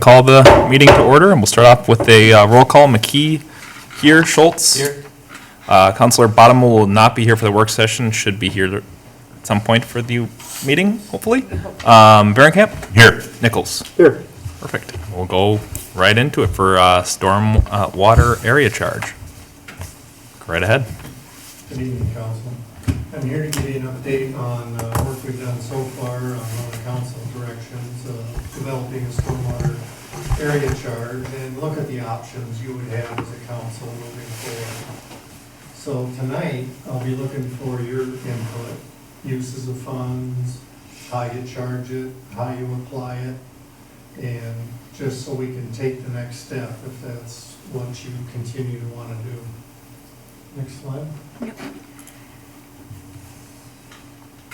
Call the meeting to order, and we'll start off with a roll call. McKee here, Schultz. Here. Councilor Bottom will not be here for the work session, should be here at some point for the meeting, hopefully. Varenkamp? Here. Nichols? Here. Perfect. We'll go right into it for storm water area charge. Go right ahead. Good evening, Council. I'm here to give you an update on work we've done so far on one of the council directions, developing a stormwater area chart, and look at the options you would have as a council moving forward. So tonight, I'll be looking for your input, uses of funds, how you charge it, how you apply it, and just so we can take the next step if that's what you continue to want to do. Next slide. Yep.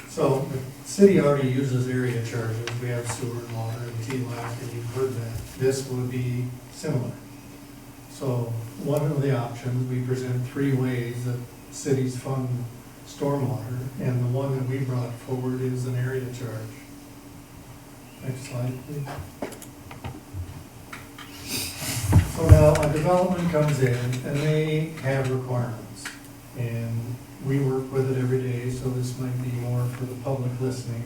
So the city already uses area charges. We have sewer and water and TLAC, and you've heard that. This would be similar. So one of the options, we present three ways that cities fund stormwater, and the one that we brought forward is an area charge. Next slide, please. So now a development comes in and they have requirements, and we work with it every day, so this might be more for the public listening.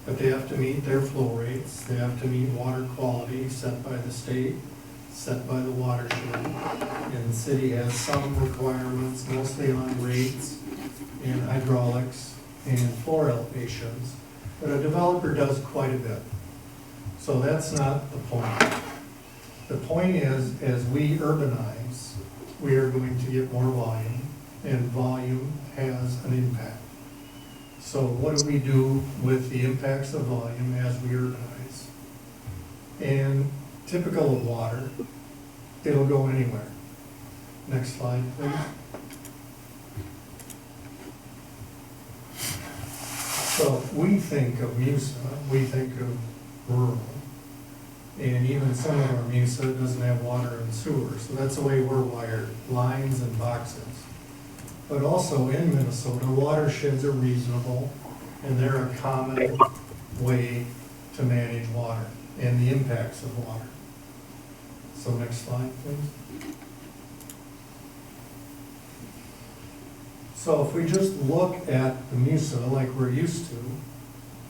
But they have to meet their flow rates, they have to meet water quality set by the state, set by the watershed. And the city has some requirements, mostly on rates and hydraulics and floor elevations. But a developer does quite a bit. So that's not the point. The point is, as we urbanize, we are going to get more volume, and volume has an impact. So what do we do with the impacts of volume as we urbanize? And typical of water, it'll go anywhere. Next slide, please. So we think of MUSA, we think of rural, and even some of our MUSA doesn't have water and sewer, so that's the way we're wired, lines and boxes. But also in Minnesota, watersheds are reasonable, and they're a common way to manage water and the impacts of water. So next slide, please. So if we just look at the MUSA like we're used to,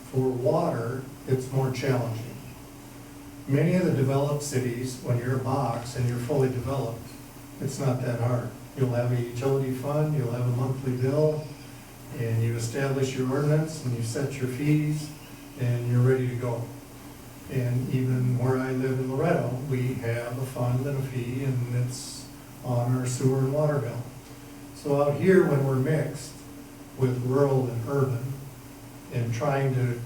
for water, it's more challenging. Many of the developed cities, when you're a box and you're fully developed, it's not that hard. You'll have a utility fund, you'll have a monthly bill, and you establish your ordinance, and you set your fees, and you're ready to go. And even where I live in Loretto, we have a fund and a fee, and it's on our sewer and water bill. So out here, when we're mixed with rural and urban, and trying to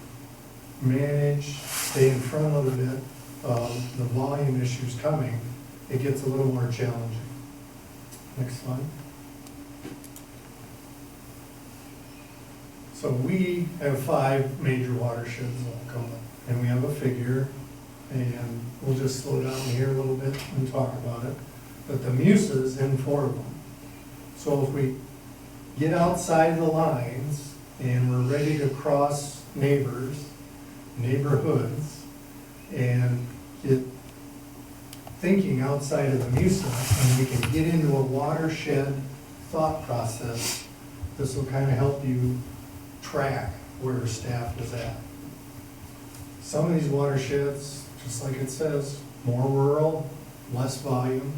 manage, stay in front of the bit of the volume issues coming, it gets a little more challenging. Next slide. So we have 5 major watersheds that will come up, and we have a figure, and we'll just slow down here a little bit and talk about it. But the MUSA is in 4 of them. So if we get outside the lines and we're ready to cross neighborhoods, and get thinking outside of the MUSA, and we can get into a watershed thought process, this will kind of help you track where staff is at. Some of these watersheds, just like it says, more rural, less volume.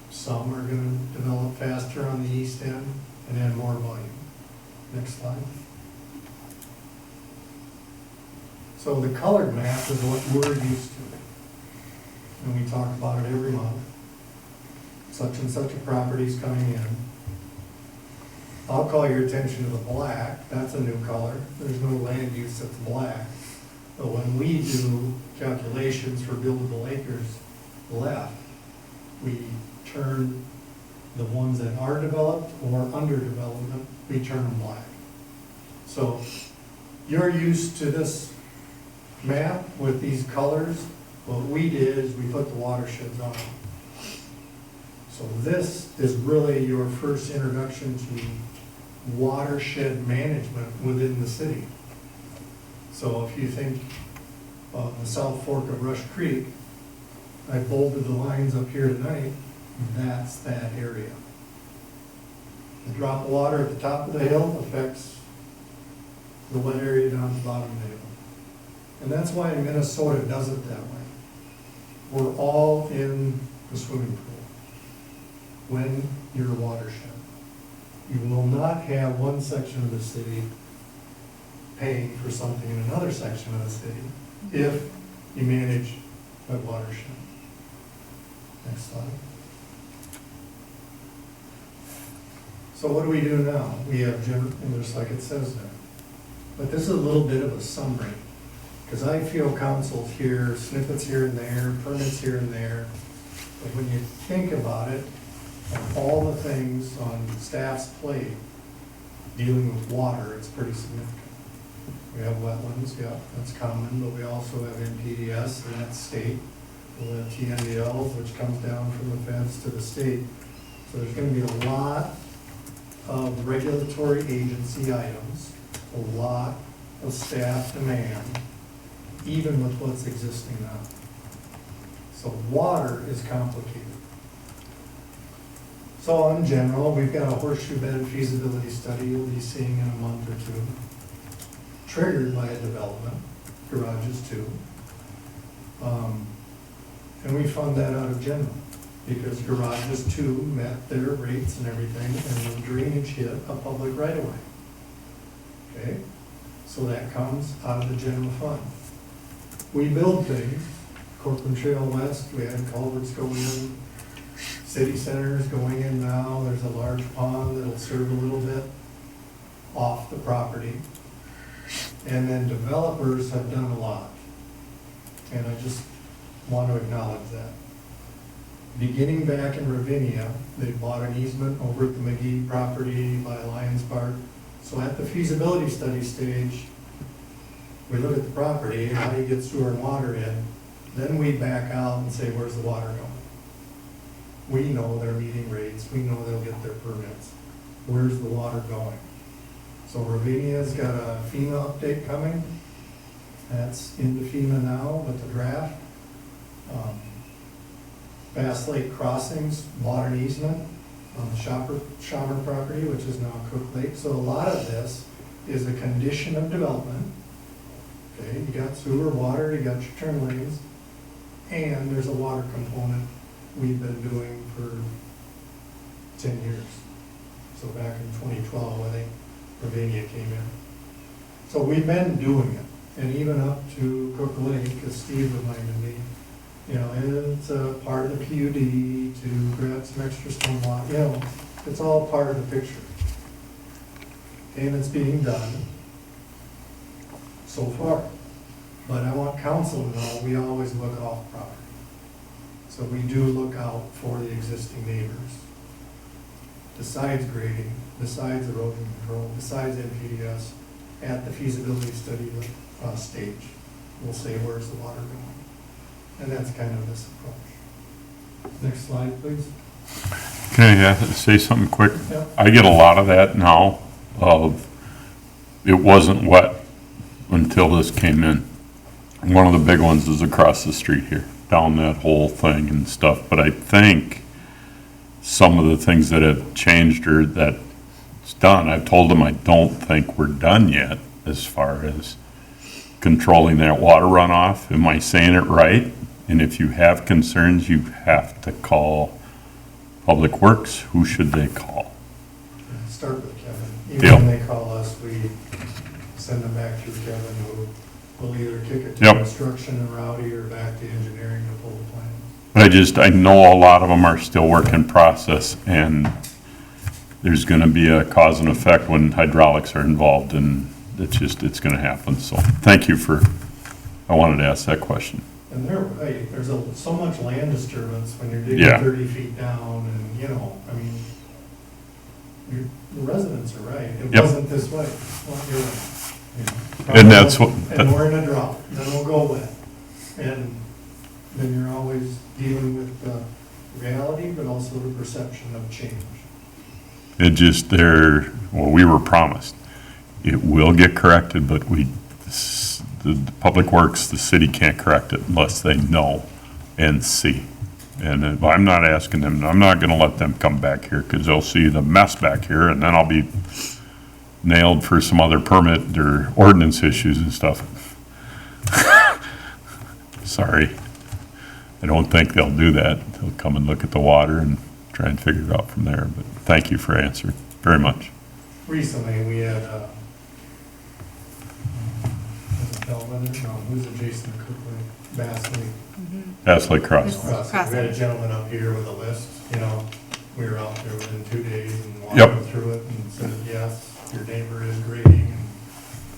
Some are going to develop faster on the east end and add more volume. Next slide. So the colored map is what we're used to. And we talk about it every month. Such and such a property is coming in. I'll call your attention to the black. That's a new color. There's no land use that's black. But when we do calculations for buildable acres left, we turn the ones that are developed or under development, we turn them black. So you're used to this map with these colors. What we did is we put the watersheds on. So this is really your first introduction to watershed management within the city. So if you think of the South Fork of Rush Creek, I bolded the lines up here tonight, that's that area. The drop of water at the top of the hill affects the wet area down at the bottom of the hill. And that's why Minnesota does it that way. We're all in the swimming pool when you're a watershed. You will not have one section of the city paying for something in another section of the city if you manage a watershed. Next slide. So what do we do now? We have and just like it says there. But this is a little bit of a summary, because I feel councils here, snippets here and there, permits here and there. But when you think about it, of all the things on staff's plate dealing with water, it's pretty significant. We have wetlands, yeah, that's common, but we also have NPDS, and that's state. We'll have TNDLs, which comes down from the feds to the state. So there's gonna be a lot of regulatory agency items, a lot of staff demand, even with what's existing now. So water is complicated. So in general, we've got a horseshoe bed feasibility study you'll be seeing in a month or two, triggered by a development, garages too. And we fund that out of general, because garages too met their rates and everything, and the drainage hit a public right of way. Okay, so that comes out of the general fund. We build things, Corcoran Trail West, we had culverts going in, city centers going in now, there's a large pond that'll serve a little bit off the property. And then developers have done a lot. And I just want to acknowledge that. Beginning back in Ravinia, they bought an easement over at the McGee property by Lions Park. So at the feasibility study stage, we look at the property, how do you get sewer and water in? Then we back out and say, where's the water going? We know they're meeting rates, we know they'll get their permits. Where's the water going? So Ravinia's got a FEMA update coming. That's into FEMA now with the draft. Bass Lake Crossings bought an easement on the Schommer property, which is now Cook Lake. So a lot of this is a condition of development. Okay, you got sewer, water, you got your turn lanes, and there's a water component we've been doing for 10 years. So back in 2012, I think Ravinia came in. So we've been doing it, and even up to Cook Lake, as Steve reminded me, you know, it's a part of the PUD to grab some extra stormwater, you know, it's all part of the picture. And it's being done so far. But I want council to know we always look off property. So we do look out for the existing neighbors. Besides grading, besides erosion control, besides NPDS, at the feasibility study stage, we'll say, where's the water going? And that's kind of this approach. Next slide, please. Can I say something quick? Yeah. I get a lot of that now of it wasn't wet until this came in. One of the big ones is across the street here, down that whole thing and stuff. But I think some of the things that have changed or that it's done, I've told them I don't think we're done yet as far as controlling that water runoff. Am I saying it right? And if you have concerns, you have to call Public Works. Who should they call? Start with Kevin. Deal. Even when they call us, we send them back through Kevin, who will either kick it to Yep. construction and Rowdy or back to engineering to pull the plan. I know a lot of them are still work in process, and there's gonna be a cause and effect when hydraulics are involved, and it's gonna happen. So thank you I wanted to ask that question. And they're right, there's so much land disturbance when you're digging Yeah. 30 feet down, and, you know, I mean, the residents are right, it Yep. wasn't this way. Well, you're right. You know. And that's what- And we're in a drought, then we'll go wet. And then you're always dealing with the reality, but also the perception of change. We were promised. It will get corrected, but the Public Works, the city can't correct it unless they know and see. And I'm not asking them, I'm not gonna let them come back here, because they'll see the mess back here, and then I'll be nailed for some other permit or ordinance issues and stuff. Sorry. I don't think they'll do that. They'll come and look at the water and try and figure it out from there, but thank you for answering, very much. Recently, we had, was it Bellwether? No, who's adjacent to Kirkland? Bassley. That's like cross. We had a gentleman up here with a list, you know, we were out there within 2 days and walked Yep. him through it and said, yes, your neighbor is grading. And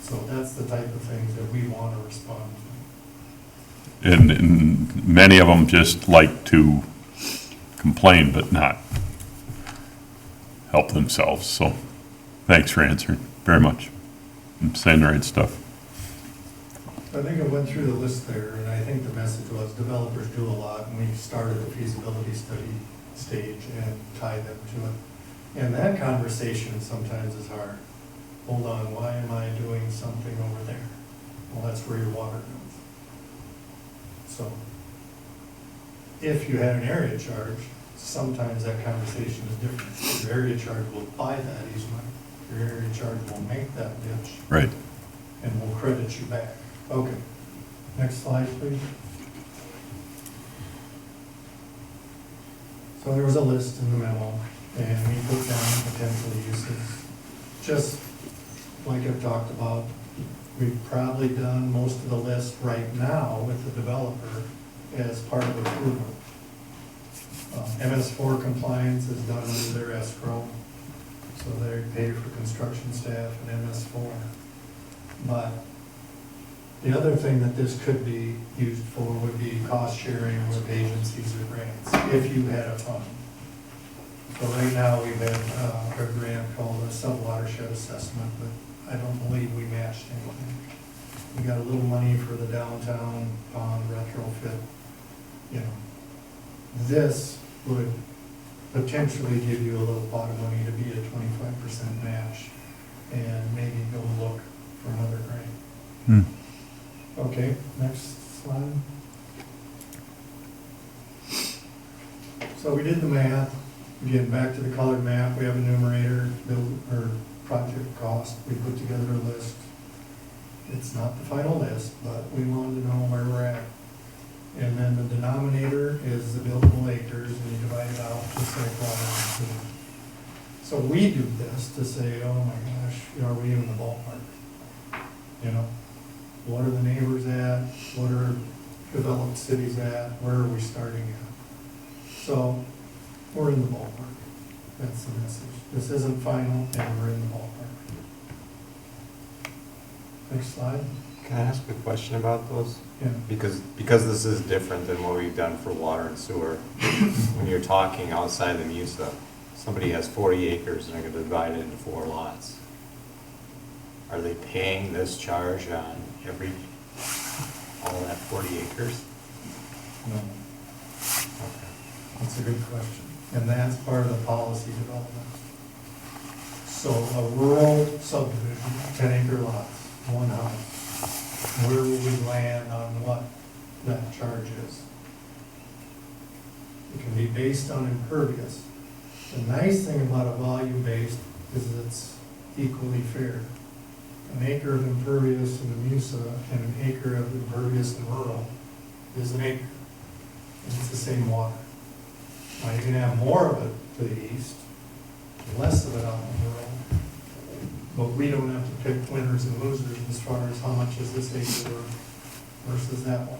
so that's the type of things that we want to respond to. And many of them just like to complain, but not help themselves, so thanks for answering, very much. I'm saying the right stuff. I think I went through the list there, and I think the message was developers do a lot, and we started the feasibility study stage and tied them to it. And that conversation sometimes is hard. Hold on, why am I doing something over there? Well, that's where your water goes. So, if you had an area charge, sometimes that conversation is different. Your area charge will buy that easement, your area charge will make that ditch, Right. and will credit you back. Okay, next slide, please. So there was a list in the memo, and we put down potential uses. Just like I've talked about, we've probably done most of the list right now with the developer as part of approval. MS4 compliance is done under their escrow, so they pay for construction staff and MS4. But the other thing that this could be used for would be cost sharing with agencies or grants, if you had a fund. So right now, we've had a grant called a sub-watershed assessment, but I don't believe we matched anything. We got a little money for the downtown pond retrofit, you know. This would potentially give you a little pot of money to be a 25% match and maybe go look for another grant. Okay, next slide. So we did the math. Again, back to the colored map, we have a numerator, build, or project cost. We put together a list. It's not the final list, but we wanted to know where we're at. And then the denominator is the buildable acres, and you divide it out to say water. So we do this to say, oh my gosh, are we in the ballpark? You know? What are the neighbors at? What are developed cities at? Where are we starting at? So, we're in the ballpark. That's the message. This isn't final, and we're in the ballpark. Next slide. Can I ask a question about those? Yeah. Because this is different than what we've done for water and sewer. When you're talking outside the MUSA, somebody has 40 acres and they're going to divide it into 4 lots. Are they paying this charge on all that 40 acres? No, Okay. that's a good question. And that's part of the policy development. So a rural subdivision, 10-acre lots, one house, where will we land on what that charge is? It can be based on impervious. The nice thing about a value-based is it's equally fair. An acre of impervious in the MUSA and an acre of impervious in rural is an acre. And it's the same water. Now, you can have more of it to the east, less of it out in the rural. But we don't have to pick winners and losers as far as how much is this acre versus that one.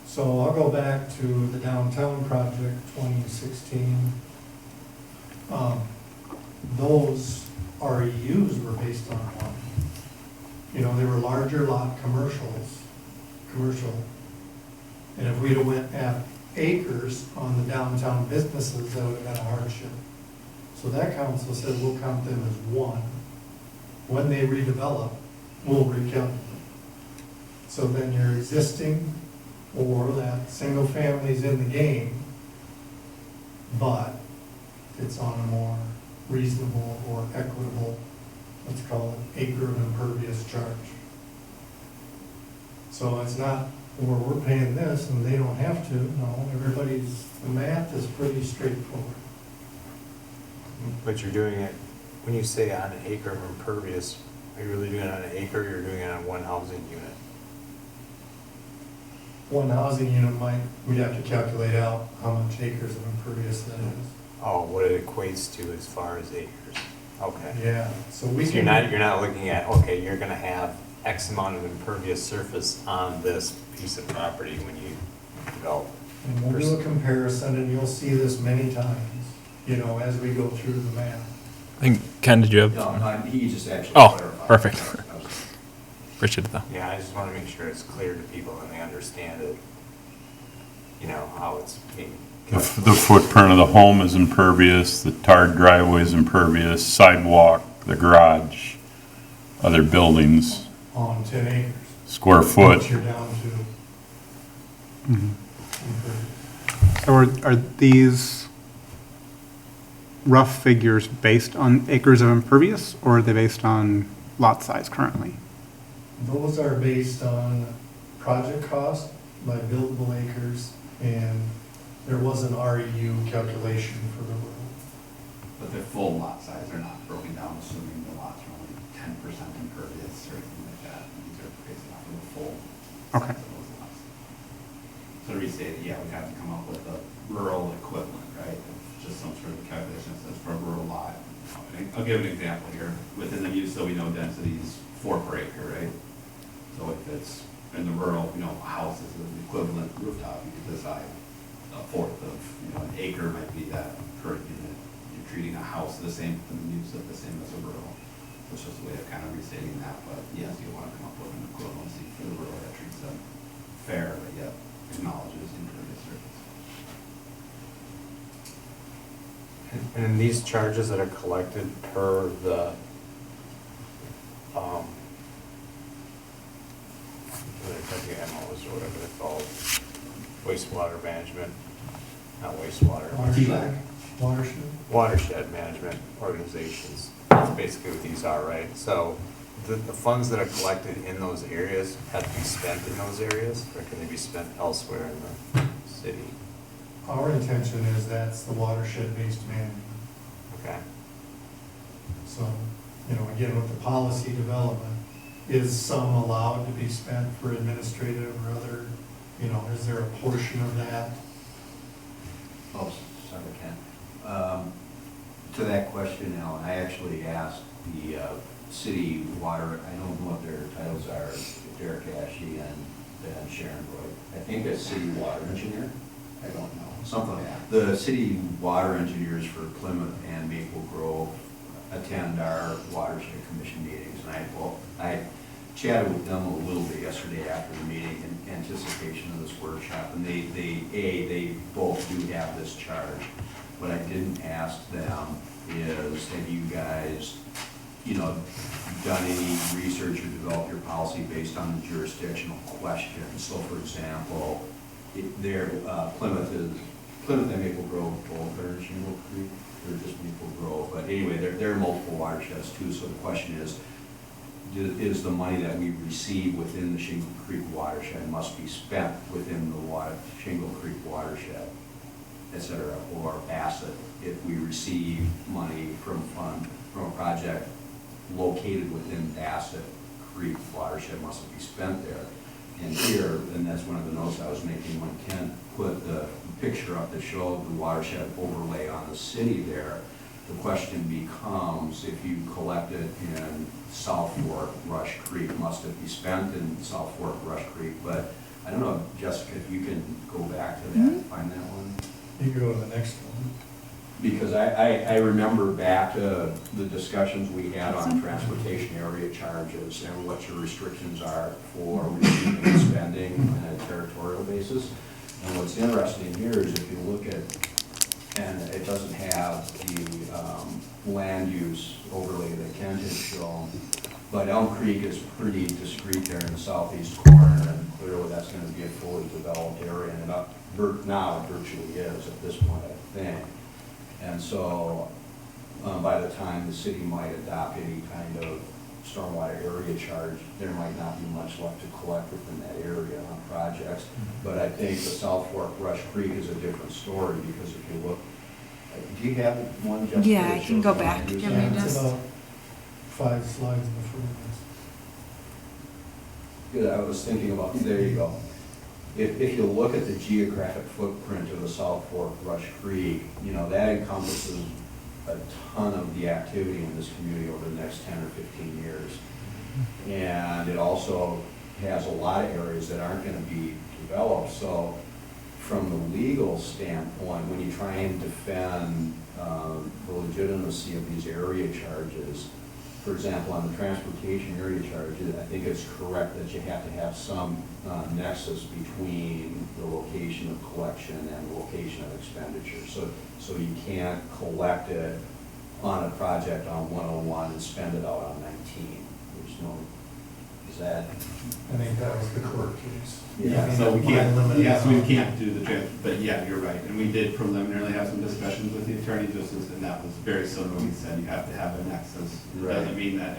So I'll go back to the downtown project, 2016. Those REUs were based on one. You know, they were larger lot commercial. And if we'd have went at acres on the downtown businesses, that would have been a hardship. So that council said, we'll count them as one. When they redevelop, we'll recalculate. So then your existing, or that single family's in the game, but it's on a more reasonable or equitable, let's call it acre of impervious charge. So it's not or we're paying this and they don't have to. No, the math is pretty straightforward. But you're doing it, when you say on an acre of impervious, are you really doing it on an acre, or you're doing it on one housing unit? One housing unit we'd have to calculate out how much acres of impervious that is. Oh, what it equates to as far as acres? Okay. Yeah, so we So can. you're not looking at, okay, you're gonna have X amount of impervious surface on this piece of property when you develop. And we'll do a comparison, and you'll see this many times, as we go through the math. I think, Ken, did you have? No, he just actually Oh, clarified. perfect. Appreciate it, though. Yeah, I just wanna make sure it's clear to people and they understand it, how it's being. The footprint of the home is impervious, the tarred driveway is impervious, sidewalk, the garage, other buildings, On 10 acres. square foot. Once you're down to impervious. So are these rough figures based on acres of impervious, or are they based on lot size currently? Those are based on project cost by buildable acres, and there was an REU calculation for the road. But the full lot size are not broken down, assuming the lots are only 10% impervious or anything like that. These are based off of the full Okay. size of those lots. So to restate it, yeah, we'd have to come up with a rural equivalent, right? Just some sort of calculation that says for a rural lot. I'll give an example here. Within the MUSA, we know density is 4 per acre, right? So if it's in the rural, a house is an equivalent rooftop, you could decide a fourth of, an acre might be that per unit. You're treating a house the same, the MUSA the same as a rural. It's just a way of kind of restating that, but yes, you want to come up with an equivalency for the rural that treats them fair, but yet acknowledges impervious surface. And these charges that are collected per the, MOs or whatever they're called, wastewater management, not wastewater. Watershed. Watershed management organizations, that's basically what these are, right? So the funds that are collected in those areas have to be spent in those areas, or can they be spent elsewhere in the city? Our intention is that's the watershed-based management. Okay. So, again, with the policy development, is some allowed to be spent for administrative or other, is there a portion of that? Oh, sorry, Ken. To that question, Alan, I actually asked the city water, I don't know what their titles are, Derek Ashe and Sharon Roy. I think a city water engineer, I don't know, something like that. The city water engineers for Plymouth and Maple Grove attend our watershed commission meetings, and I chatted with them a little bit yesterday after the meeting in anticipation of this workshop, and they both do have this charge. What I didn't ask them is, have you guys, done any research or developed your policy based on the jurisdictional question? So for example, Plymouth and Maple Grove both are in Shingle Creek, they're just Maple Grove, but anyway, there are multiple watersheds too, so the question is the money that we receive within the Shingle Creek watershed must be spent within the Shingle Creek watershed, et cetera, or asset. If we receive money from a project located within Bassett Creek watershed, must it be spent there? And here, and that's one of the notes I was making when Ken put the picture up that showed the watershed overlay on the city there, the question becomes, if you collect it in South Fork, Rush Creek, must it be spent in South Fork, Rush Creek? But I don't know, Jessica, if you can go back to that, find that one. You can go to the next one. Because I remember back to the discussions we had on transportation area charges and what your restrictions are for receiving and spending on a territorial basis. And what's interesting here is if you look at, and it doesn't have the land use overlay that Ken had shown, but Elm Creek is pretty discreet there in the southeast corner, and clearly that's going to be a fully developed area, and now it virtually is at this point, I think. And so by the time the city might adopt any kind of stormwater area charge, there might not be much left to collect within that area on projects. But I think the South Fork Rush Creek is a different story, because if you look, do you have one, Jessica? Yeah, that I can shows go the back. land use? Give me Yeah, it's just- about 5 slides before this. Good, I was thinking about, there you go. If you look at the geographic footprint of the South Fork Rush Creek, you know, that encompasses a ton of the activity in this community over the next 10 or 15 years. And it also has a lot of areas that aren't gonna be developed. So from the legal standpoint, when you try and defend the legitimacy of these area charges, for example, on the transportation area charges, I think it's correct that you have to have some nexus between the location of collection and the location of expenditure. So you can't collect it on a project on 101 and spend it out on 19. There's no, is that? I think that was the court case. Yeah, So we By can't, limiting yes, we it. can't do the but yeah, you're right. And we did preliminarily have some discussions with the attorney, just as, and that was very similar. We said you have to have a nexus. It Right. doesn't mean that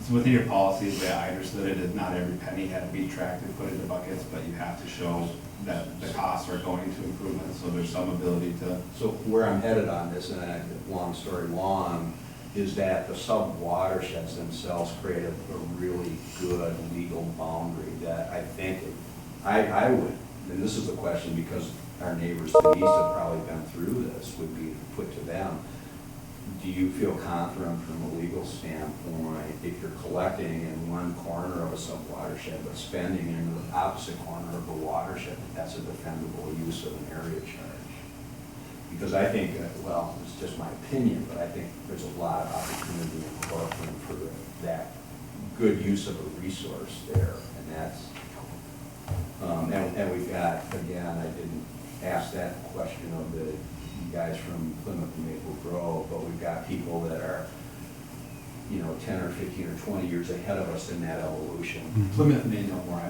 it's within your policies, the way I understood it, is not every penny had to be tracked and put into buckets, but you have to show that the costs are going to improvements, so there's some ability to. So where I'm headed on this, and long story long, is that the sub-watersheds themselves create a really good legal boundary that I think, I would, and this is a question because our neighbors to the east have probably been through this, would be put to them. Do you feel confident from a legal standpoint, if you're collecting in one corner of a sub-watershed, but spending in the opposite corner of the watershed, that that's a defendable use of an area charge? Because I think, well, it's just my opinion, but I think there's a lot of opportunity in Corcoran for that good use of a resource there, and that's, and we've got, again, I didn't ask that question of the guys from Plymouth and Maple Grove, but we've got people that are, you know, 10 or 15 or 20 years ahead of us in that evolution. Plymouth may know more.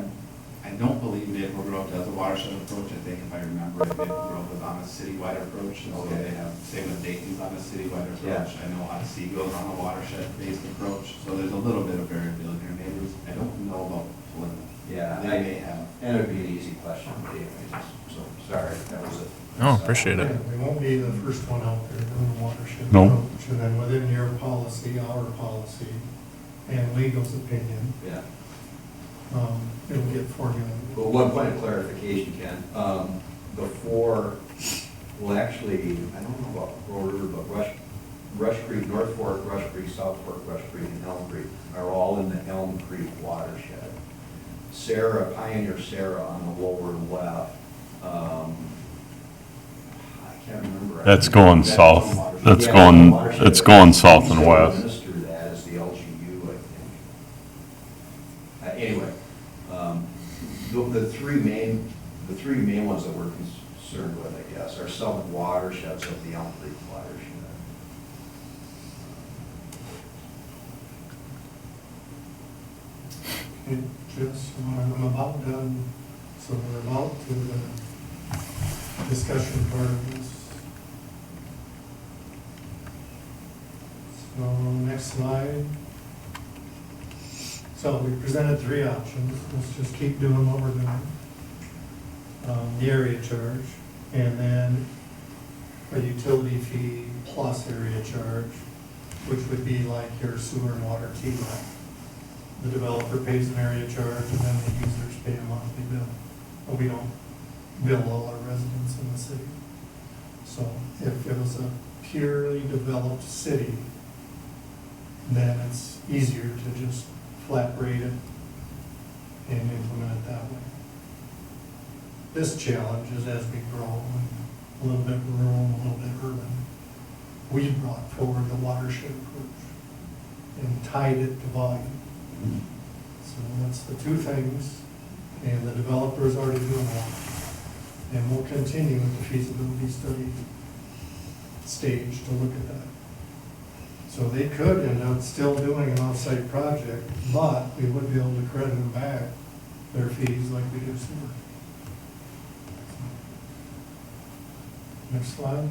I don't believe Maple Grove does a watershed approach. I think if I remember, Maple Grove is on a citywide approach, and so Okay. they have, same with Dayton's on a citywide Yeah. approach. I know Otsego is on a watershed-based approach, so there's a little bit of variability in neighbors. I don't know about Plymouth. Yeah, They may have. and it'd be an easy question, Dave, so, sorry, that was it. No, appreciate it. Yeah, we won't be the first one out there doing the watershed No. approach. And then within your policy, our policy, and legal's opinion, Yeah. it'll get formulated. Well, one point of clarification, Ken, before, well, actually, I don't know about Roar River, but Rush Creek, North Fork, Rush Creek, South Fork, Rush Creek, and Elm Creek are all in the Elm Creek watershed. Pioneer Sarah on the lower left, I can't remember. That's going That's south. on watershed. That's Yeah, going- on watershed. it's going south and We still west. administer that as the LGU, I think. Anyway, the three main ones that we're concerned with, I guess, are some watersheds of the Elm Creek watershed. It just, I'm about done, so we're about to the discussion part of this. So, next slide. So we presented 3 options, let's just keep doing what we're doing. The area charge, and then a utility fee plus area charge, which would be like your sewer and water TLAC. The developer pays an area charge, and then the users pay a monthly bill. But we don't bill all our residents in the city. So if it was a purely developed city, then it's easier to just flat rate it and implement it that way. This challenge is as we grow, and a little bit rural, a little bit urban, we brought forward the watershed approach and tied it to volume. So that's the 2 things, and the developer's already doing that. And we'll continue at the feasibility study stage to look at that. So they could end up still doing an off-site project, but we would be able to credit them back their fees like we do sewer. Next slide.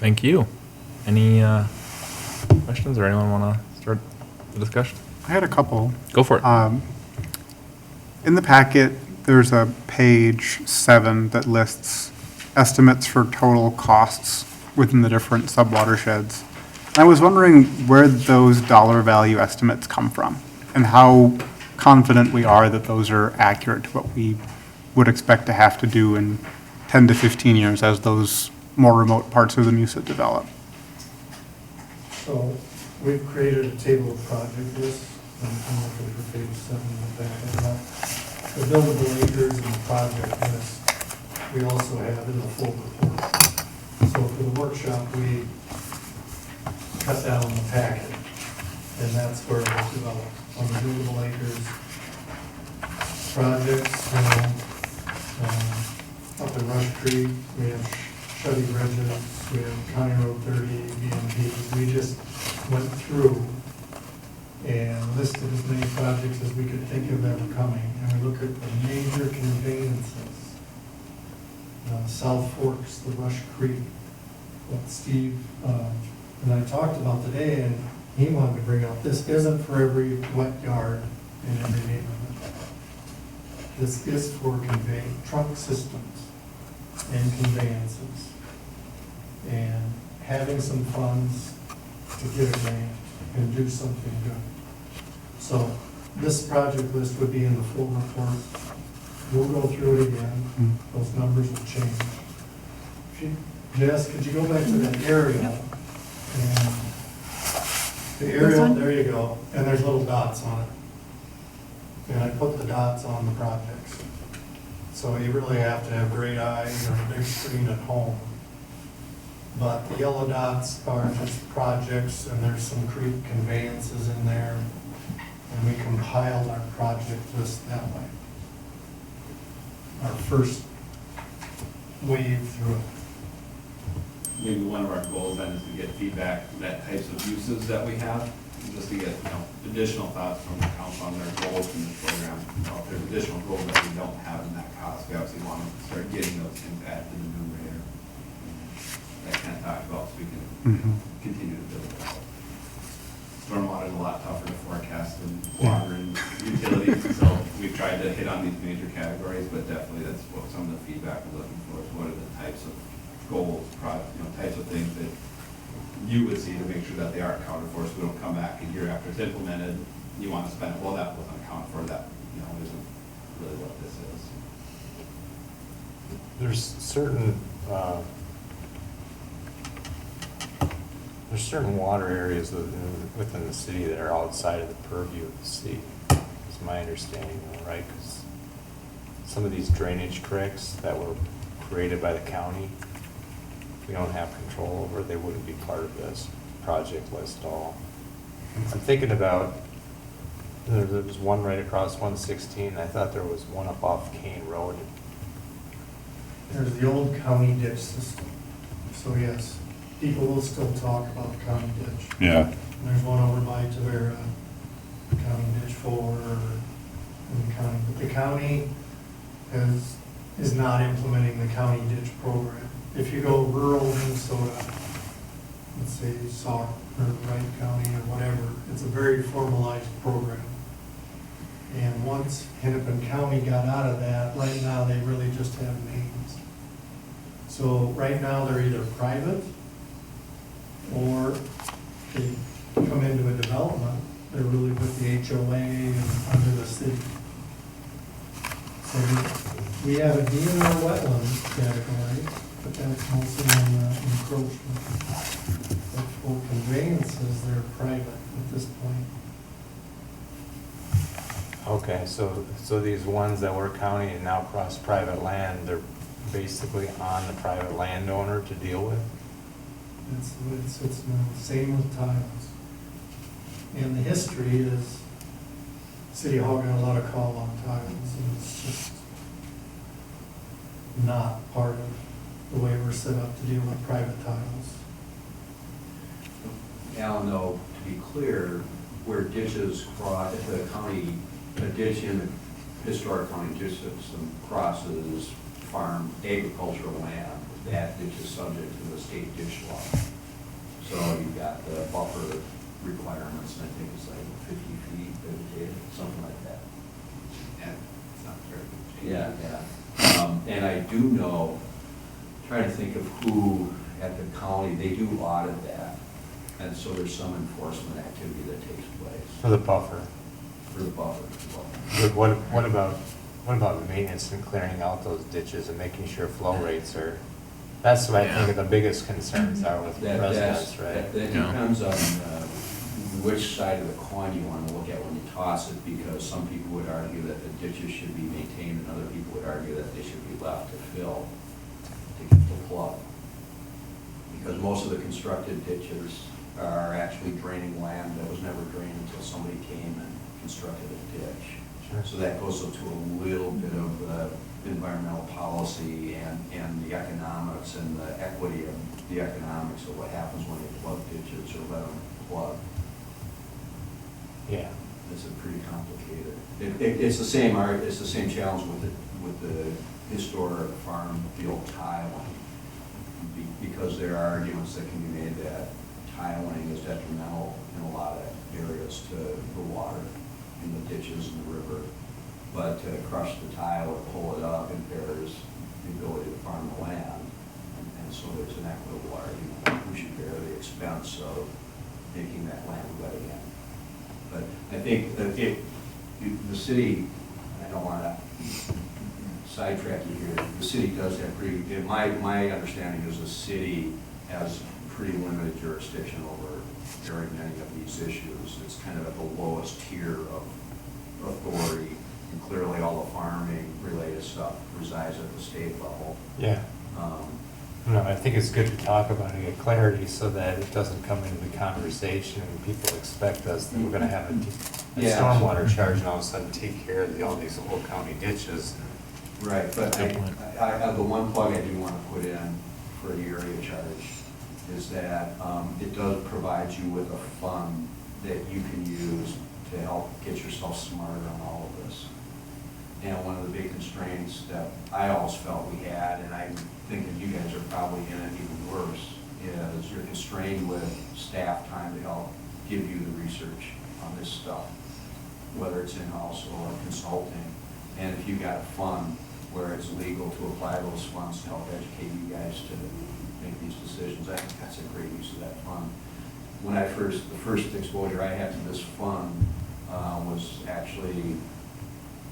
Thank you. Any questions or anyone want to start the discussion? I had a couple. Go for it. In the packet, there's a page 7 that lists estimates for total costs within the different sub-watersheds. And I was wondering where those dollar value estimates come from and how confident we are that those are accurate to what we would expect to have to do in 10 to 15 years as those more remote parts of the MUSA develop. So we've created a table of project lists. I'm looking for page 7 in the back of that. The buildable acres and the project list, we also have in the full report. So for the workshop, we cut down the packet, and that's where it was developed. On the buildable acres projects, up in Rush Creek, we have Chevy Bridges, we have County Road 30, BMP. We just went through and listed as many projects as we could think of that were coming. And we look at the major conveyances, South Forks, the Rush Creek, what Steve and I talked about today, and he wanted to bring up, this isn't for every wet yard in every neighborhood. This is for trunk systems and conveyances. And having some funds to get a grant and do something good. So this project list would be in the full report. We'll go through it again. Those numbers will change. Jess, could you go back to that aerial? And the aerial, there you go. And there's little dots on it. And I put the dots on the projects. So you really have to have great eyes or a big screen at home. But the yellow dots are just projects, and there's some creek conveyances in there. And we compiled our project list that way. Our first wave through it. Maybe one of our goals then is to get feedback, that types of uses that we have, just to get, additional thoughts from the council on their goals in this program. If there's additional goals that we don't have in that cost, we obviously want to start getting those things added to the numerator. That kind of talked about, so we can continue to build it out. Stormwater is a lot tougher to forecast than water and utilities, so we've tried to hit on these major categories, but definitely that's what some of the feedback we're looking for is what are the types of goals, types of things that you would see to make sure that they are accounted for, so we don't come back a year after it's implemented, you want to spend, well, that wasn't accounted for, that, isn't really what this is. There's certain water areas within the city that are outside of the purview of the city, is my understanding, right? Because some of these drainage creeks that were created by the county, we don't have control over, they wouldn't be part of this project list at all. I'm thinking about, there was one right across 116, I thought there was one up off Kane Road. There's the old county ditch system. So yes, people will still talk about the county ditch. Yeah. And there's one over by Tavera, County Ditch 4, and the county. But the county is not implementing the county ditch program. If you go rural Minnesota, let's say Sauk or Wright County or whatever, it's a very formalized program. And once Hennepin County got out of that, right now they really just have names. So right now they're either private or they come into a development, they're really with the HOA and under the city. So we have a DNR wetland category, but that's mostly on the encroachment. But for conveyances, they're private at this point. Okay, so these ones that were county and now cross private land, they're basically on the private landowner to deal with? That's the way it sits now, same with tiles. And the history is, City Hall got a lot of call on tiles, and it's just not part of the way we're set up to deal with private tiles. Alan, though, to be clear, where ditches cross, if the county, a ditch in the historic county ditch system crosses farm agricultural land, that ditch is subject to the state ditch law. So you've got the buffer requirements, and I think it's like 50 feet vegetated, something like that. And it's not very good. Yeah, yeah. And I do know, trying to think of who at the county, they do audit that. And so there's some enforcement activity that takes place For the buffer. for the buffer as well. But what about the maintenance and clearing out those ditches and making sure flow rates are, that's what I think of the biggest concerns are with residents, right? That Yeah. depends on which side of the coin you want to look at when you toss it, because some people would argue that the ditches should be maintained, and other people would argue that they should be left to fill, to plug. Because most of the constructed ditches are actually draining land that was never drained until somebody came and constructed a ditch. Sure. So that goes into a little bit of environmental policy and the economics and the equity of the economics of what happens when you plug ditches or let them plug. Yeah. It's a pretty complicated. It's the same challenge with the historic farm field tiling, because there are arguments that can be made that tiling is detrimental in a lot of areas to the water in the ditches and the river. But to crush the tile or pull it up impairs the ability to farm the land. And so there's an equitable argument, who should bear the expense of making that land wet again. But I think that the city, I don't want to sidetrack you here, the city does have my understanding is the city has pretty limited jurisdiction over very many of these issues. It's kind of at the lowest tier of authority, and clearly all the farming related stuff resides at the state level. Yeah. No, I think it's good to talk about it, get clarity so that it doesn't come into the conversation and people expect us that we're gonna have a Yeah. stormwater charge and all of a sudden take care of all these old county ditches. Right, but Good point. I, the one plug I do want to put in for the area charge is that it does provide you with a fund that you can use to help get yourself smarter on all of this. And one of the big constraints that I always felt we had, and I think that you guys are probably in it even worse, is you're constrained with staff time to help give you the research on this stuff, whether it's in-house or consulting. And if you got a fund where it's legal to apply those funds to help educate you guys to make these decisions, I think that's a great use of that fund. When the first exposure I had to this fund was actually,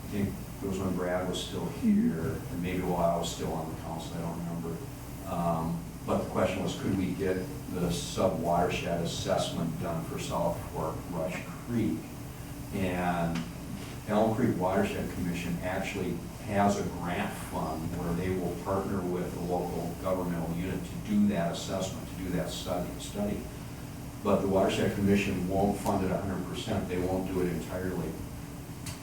I think it was when Brad was still here, and maybe while I was still on the council, I don't remember. But the question was, could we get the sub-watershed assessment done for South Fork Rush Creek? And Elm Creek Watershed Commission actually has a grant fund where they will partner with the local governmental unit to do that assessment, to do that study. But the Watershed Commission won't fund it 100%, they won't do it entirely.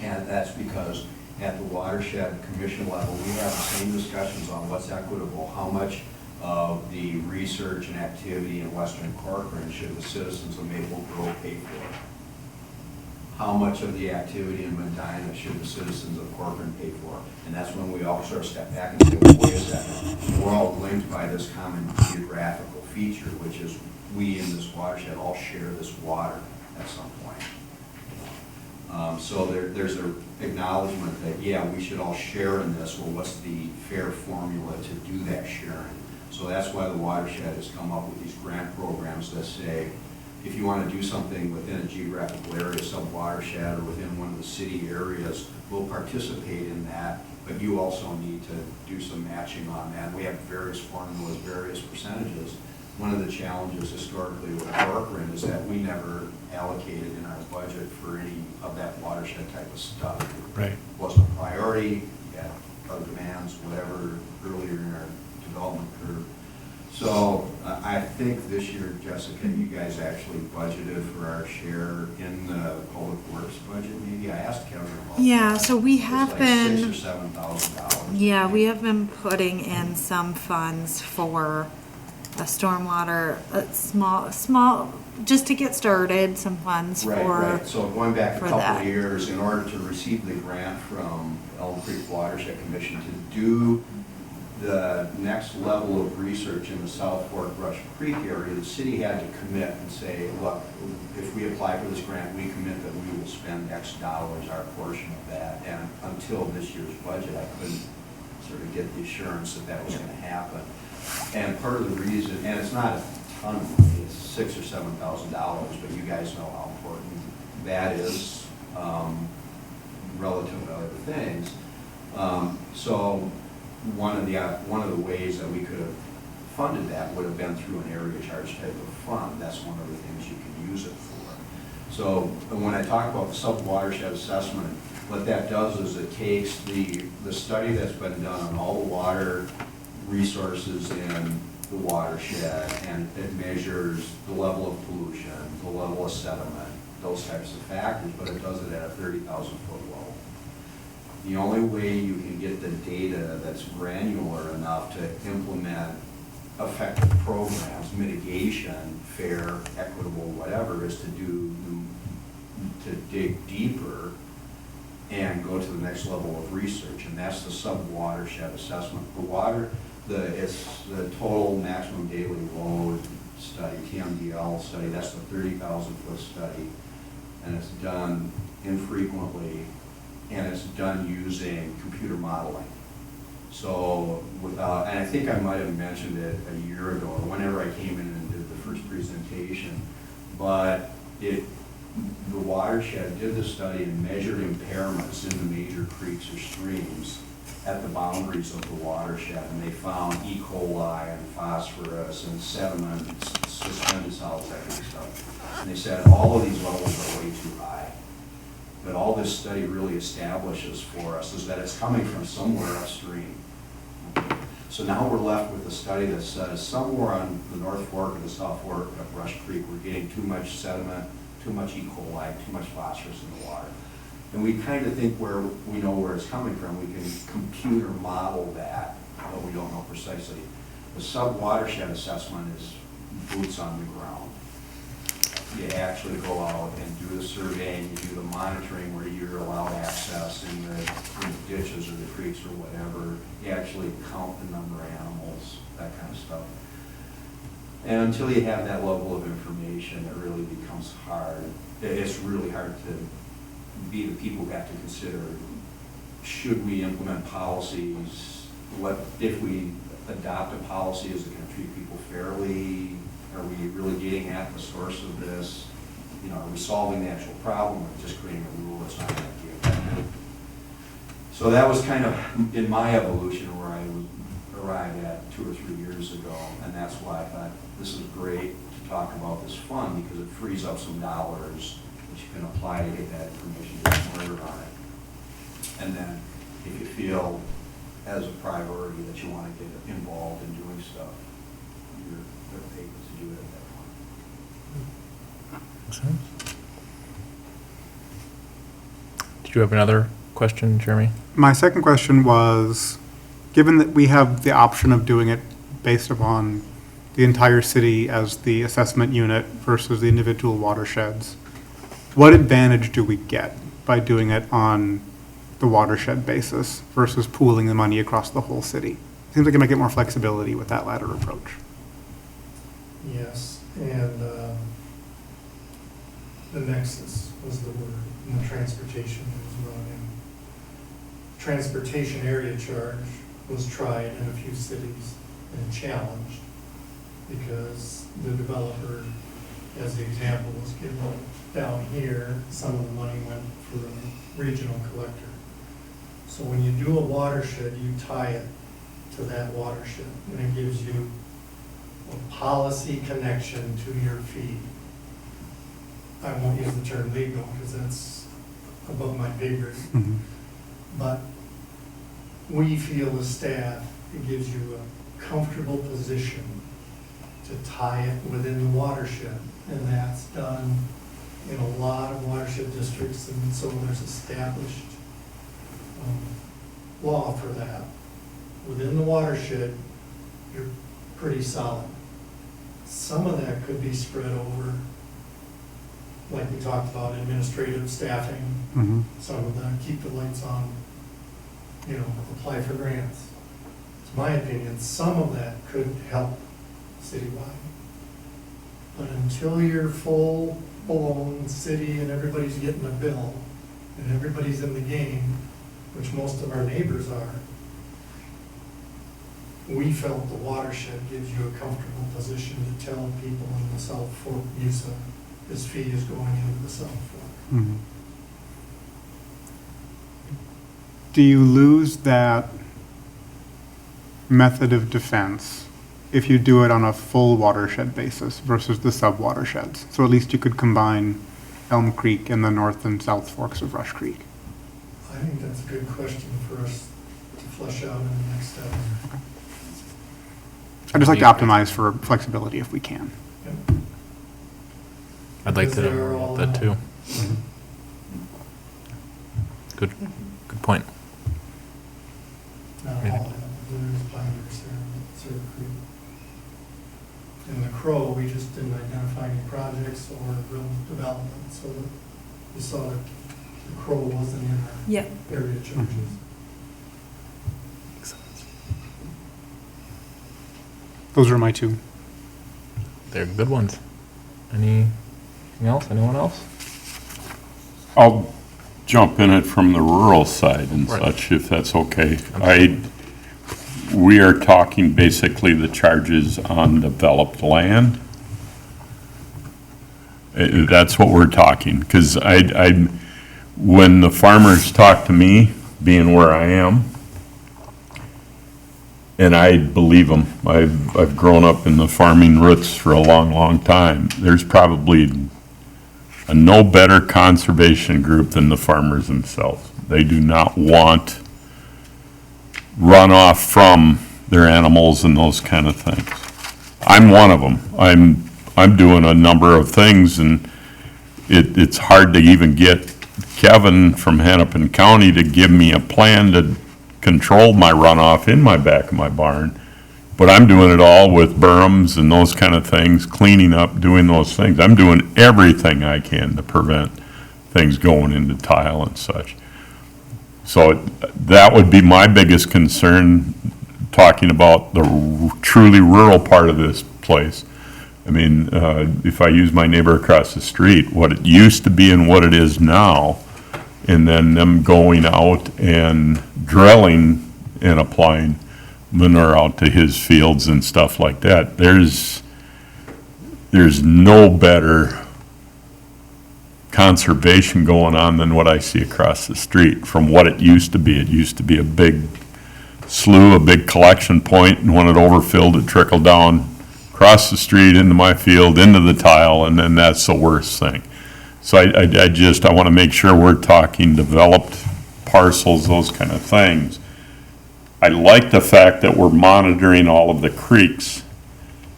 And that's because at the Watershed Commission level, we have the same discussions on what's equitable, how much of the research and activity in Western Corcoran should the citizens of Maple Grove pay for? How much of the activity in Medina should the citizens of Corcoran pay for? And that's when we all sort of step back and say, well, wait a second, we're all linked by this common geographical feature, which is we in this watershed all share this water at some point. So there's an acknowledgement that, yeah, we should all share in this. Well, what's the fair formula to do that sharing? So that's why the watershed has come up with these grant programs that say, if you want to do something within a geographical area, sub-watershed, or within one of the city areas, we'll participate in that, but you also need to do some matching on that. We have various formulas, various percentages. One of the challenges historically with Corcoran is that we never allocated in our budget for any of that watershed type of stuff. Right. It wasn't a priority, we had other demands, whatever, earlier in our development curve. So I think this year, Jessica, you guys actually budgeted for our share in the public works budget, maybe? I asked Kevin about that. Yeah, so we It's have like been, $6,000 or $7,000. yeah, we have been putting in some funds for a stormwater, small, just to get started, some funds Right, for, right. So going back a for couple that. of years, in order to receive the grant from Elm Creek Watershed Commission to do the next level of research in the South Fork Rush Creek area, the city had to commit and say, look, if we apply for this grant, we commit that we will spend X dollars, our portion of that. And until this year's budget, I couldn't sort of get the assurance that that was going to happen. And part of the reason, and it's not a ton of money, it's $6,000 or $7,000, but you guys know how important that is relative to other things. So one of the ways that we could have funded that would have been through an area charge type of fund. That's one of the things you can use it for. So when I talk about the sub-watershed assessment, what that does is it takes the study that's been done on all the water resources in the watershed, and it measures the level of pollution, the level of sediment, those types of factors, but it does it at a 30,000-foot level. The only way you can get the data that's granular enough to implement effective programs, mitigation, fair, equitable, whatever, is to dig deeper and go to the next level of research, and that's the sub-watershed assessment. It's the total maximum daily load study, TMDL study, that's the 30,000-foot study, and it's done infrequently, and it's done using computer modeling. So and I think I might have mentioned it a year ago, or whenever I came in and did the first presentation, but the watershed did the study and measured impairments in the major creeks or streams at the boundaries of the watershed, and they found E. coli and phosphorus and sediment, suspended solids, that kind of stuff. And they said all of these levels are way too high. But all this study really establishes for us is that it's coming from somewhere upstream. So now we're left with a study that says somewhere on the North Fork or the South Fork of Rush Creek, we're getting too much sediment, too much E. coli, too much phosphorus in the water. And we kind of think we know where it's coming from. We can computer model that, but we don't know precisely. The sub-watershed assessment is boots on the ground. You actually go out and do the surveying, you do the monitoring where you're allowed access in the ditches or the creeks or whatever. You actually count the number of animals, that kind of stuff. And until you have that level of information, it really becomes hard. It's really hard to be the people who have to consider, should we implement policies? What if we adopt a policy, is it going to treat people fairly? Are we really getting at the source of this? Are we solving the actual problem, or just creating a rule that's not going to be effective? So that was kind of in my evolution where I arrived at 2 or 3 years ago, and that's why I thought this is great to talk about this fund, because it frees up some dollars that you can apply to get that information, get smarter on it. And then if you feel as a priority that you want to get involved in doing stuff, you're able to do it at that point. Makes sense. Did you have another question, Jeremy? My second question was, given that we have the option of doing it based upon the entire city as the assessment unit versus the individual watersheds, what advantage do we get by doing it on the watershed basis versus pooling the money across the whole city? Seems like it might get more flexibility with that latter approach. Yes, and the nexus was the word, and the transportation was brought in. Transportation area charge was tried in a few cities and challenged because the developer, as the example was given down here, some of the money went for a regional collector. So when you do a watershed, you tie it to that watershed, and it gives you a policy connection to your fee. I won't use the term legal because that's above my pay grade. Mm-hmm. But we feel as staff, it gives you a comfortable position to tie it within the watershed. And that's done in a lot of watershed districts, and so there's established law for that. Within the watershed, you're pretty solid. Some of that could be spread over, like we talked about, administrative staffing, Mm-hmm. some of the keep the lights on, apply for grants. my opinion, some of that could help citywide. But until you're full-blown city and everybody's getting a bill, and everybody's in the game, which most of our neighbors are, we felt the watershed gives you a comfortable position to tell people in the South Fork, MUSA, this fee is going into the South Fork. Mhm. Do you lose that method of defense if you do it on a full watershed basis versus the sub-watersheds? So at least you could combine Elm Creek and the north and south forks of Rush Creek. I think that's a good question for us to flesh out in the next step. I'd just like to optimize for flexibility if we can. Yep. I'd like Because to they're know all about that too. Mm-hmm. Good point. Not all of them, there's Pinehurst there, Surf Creek. In the Crow, we just didn't identify any projects or real development, so that you saw that the Crow wasn't in our Yep. area charges. Those are my two. They're good ones. Anything else? Anyone else? I'll jump in it from the rural side and Right. such, if that's okay. We are talking basically the charges on developed land. That's what we're talking, because when the farmers talk to me, being where I am, and I believe them, I've grown up in the farming roots for a long, long time. There's probably a no better conservation group than the farmers themselves. They do not want runoff from their animals and those kind of things. I'm one of them. I'm doing a number of things, and it's hard to even get Kevin from Hennepin County to give me a plan to control my runoff in my back of my barn. But I'm doing it all with berms and those kind of things, cleaning up, doing those things. I'm doing everything I can to prevent things going into tile and such. So that would be my biggest concern, talking about the truly rural part of this place. I mean, if I use my neighbor across the street, what it used to be and what it is now, and then them going out and drilling and applying manure out to his fields and stuff like that. There's no better conservation going on than what I see across the street from what it used to be. It used to be a big slough, a big collection point, and when it overfilled, it trickled down across the street into my field, into the tile, and then that's the worst thing. So I want to make sure we're talking developed parcels, those kind of things. I like the fact that we're monitoring all of the creeks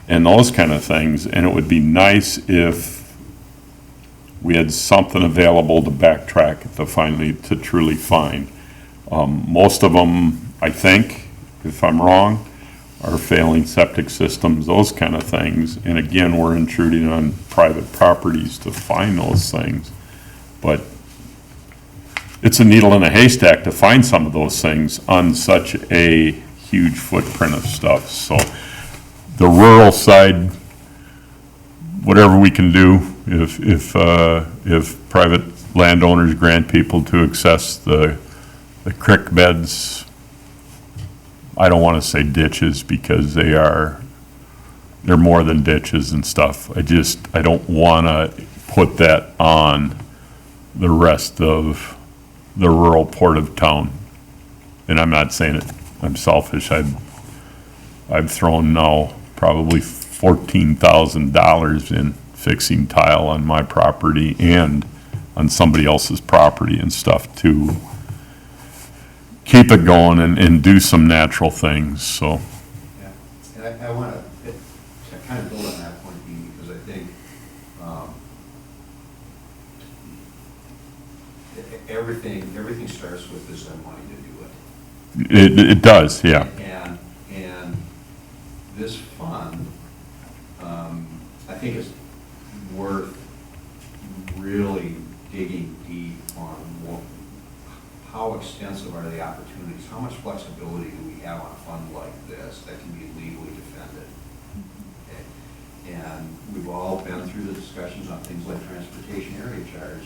and those kind of things, and it would be nice if we had something available to backtrack to truly find. Most of them, I think, if I'm wrong, are failing septic systems, those kind of things. And again, we're intruding on private properties to find those things. But it's a needle in a haystack to find some of those things on such a huge footprint of stuff. So the rural side, whatever we can do, if private landowners grant people to access the creek beds, I don't want to say ditches because they're more than ditches and stuff. I don't want to put that on the rest of the rural port of town. And I'm not saying it, I'm selfish. I've thrown now probably $14,000 in fixing tile on my property and on somebody else's property and stuff to keep it going and do some natural things, so. Yeah, and I want to kind of build on that point, Dean, because I think everything starts with is the money to do it. It does, yeah. And this fund, I think is worth really digging deep on how it extensive are the opportunities? How much flexibility do we have on a fund like this that can be legally defended? Okay. And we've all been through the discussions on things like transportation area charge.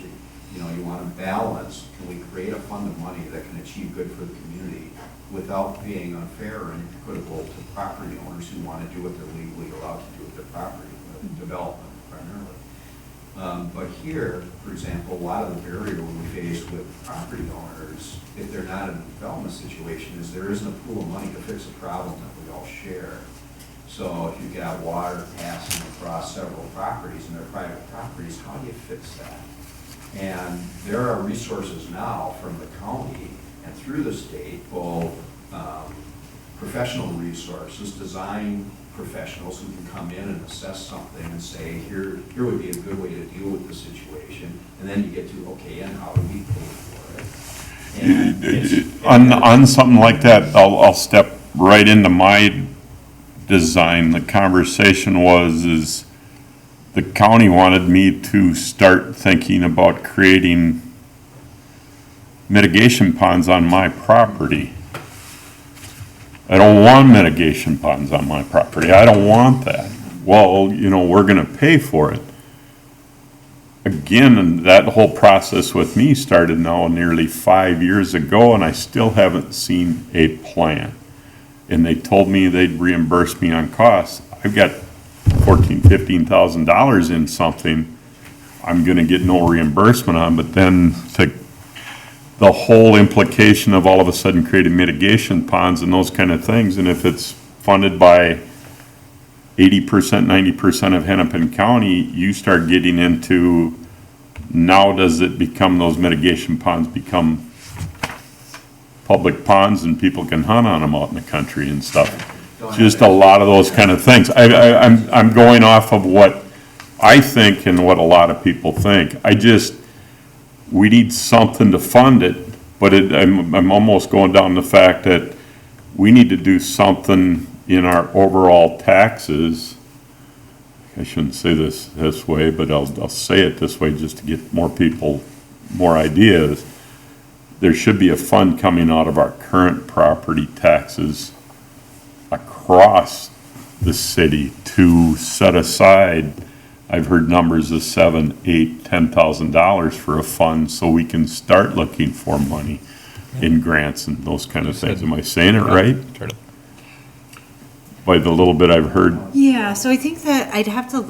You know, you want to balance, can we create a fund of money that can achieve good for the community without being unfair or inequitable to property owners who want to do what they're legally allowed to do with their property, development primarily. But here, for example, a lot of the barrier we face with property owners, if they're not in a development situation, is there isn't a pool of money to fix a problem that we all share. So if you've got water passing across several properties and they're private properties, how do you fix that? And there are resources now from the county and through the state, both professional resources, design professionals who can come in and assess something and say, here would be a good way to deal with the situation. And then you get to, okay, and how do we pay for it? And On something like that, I'll step right into my design. The conversation is the county wanted me to start thinking about creating mitigation ponds on my property. I don't want mitigation ponds on my property. I don't want that. Well, you know, we're gonna pay for it. Again, that whole process with me started now nearly 5 years ago, and I still haven't seen a plan. And they told me they'd reimburse me on costs. I've got $14,000-15,000 in something I'm gonna get no reimbursement on, but then the whole implication of all of a sudden creating mitigation ponds and those kind of things, and if it's funded by 80%, 90% of Hennepin County, you start getting into, now does it become, those mitigation ponds become public ponds and people can hunt on them out in the country and stuff? Just a lot of those kind of things. I'm going off of what I think and what a lot of people think. We need something to fund it, but I'm almost going down the fact that we need to do something in our overall taxes. I shouldn't say this way, but I'll say it this way just to get more people, more ideas. There should be a fund coming out of our current property taxes across the city to set aside, I've heard numbers of $7,000, $8,000, $10,000 for a fund so we can start looking for money in grants and those kind of things. Am I saying it right? By the little bit I've heard. Yeah, so I think that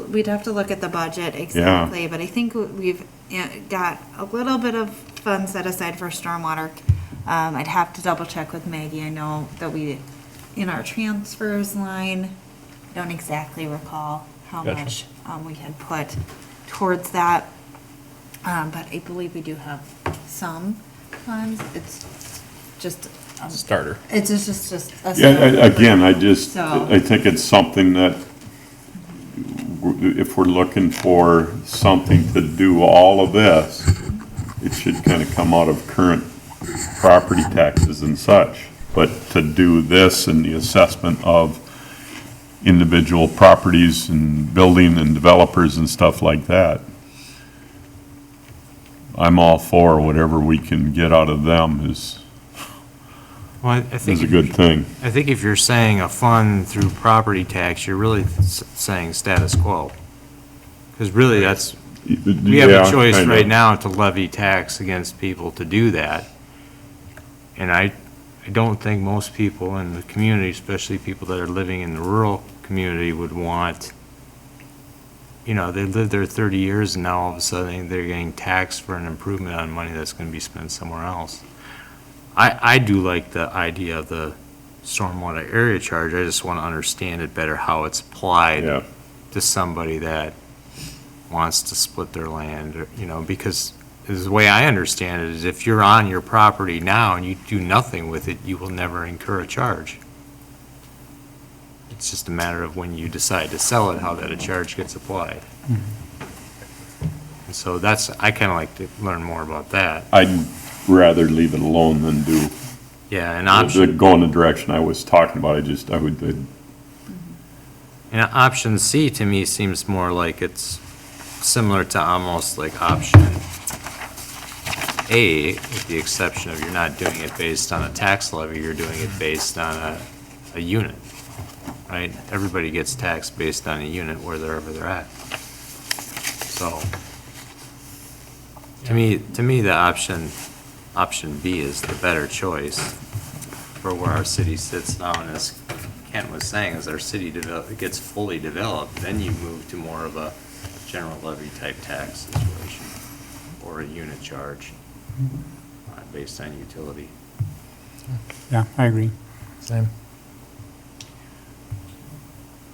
we'd have to look at the budget exactly, but I think we've got a little bit of funds set aside for stormwater. I'd have to double check with Maggie. I know that in our transfers line, I don't exactly recall how Gotcha. much we had put towards that. But I believe we do have some funds. It's just. Starter. It's just a. Yeah, again, I So- think it's something that if we're looking for something to do all of this, it should kind of come out of current property taxes and such. But to do this and the assessment of individual properties and building and developers and stuff like that, I'm all for whatever we can get out of them is Well, I think a good thing. I think if you're saying a fund through property tax, you're really saying status quo. Because really, we have a choice right now to levy tax against people to do that. And I don't think most people in the community, especially people that are living in the rural community, would want, they lived there 30 years and now all of a sudden they're getting taxed for an improvement on money that's going to be spent somewhere else. I do like the idea of the stormwater area charge. I just want to understand it better, how it's applied Yeah. to somebody that wants to split their land, because the way I understand it is if you're on your property now and you do nothing with it, you will never incur a charge. It's just a matter of when you decide to sell it, how that a charge gets applied. And so I kind of like to learn more about that. I'd rather leave it alone than do, Yeah, an option. go in the direction I was talking about. And option C to me seems more like it's similar to almost like option A, with the exception of you're not doing it based on a tax levy, you're doing it based on a unit, right? Everybody gets taxed based on a unit wherever they're at. So, to me, the option B is the better choice for where our city sits now, and as Kent was saying, as our city gets fully developed, then you move to more of a general levy type tax situation, or a unit charge based on utility. Yeah, I agree. Same.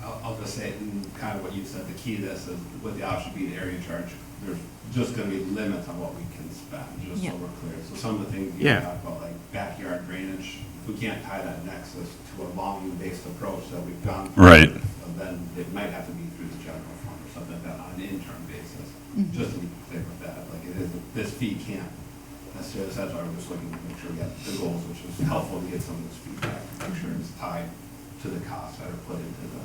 I'll just say, in kind of what you said, the key to this is with the option B, the area charge, there's just gonna be limits on what we can spend, just so Yeah. we're clear. So some of the things you Yeah. talk about, like backyard drainage, if we can't tie that nexus to a volume-based approach that we've done. Right. Then it might have to be through the general fund or something like that on an interim basis, just to be clear with that. Like it is, this fee can't necessarily, that's why we're just looking to make sure we get the goals, which was helpful to get some of this feedback, to make sure it's tied to the costs that are put into the,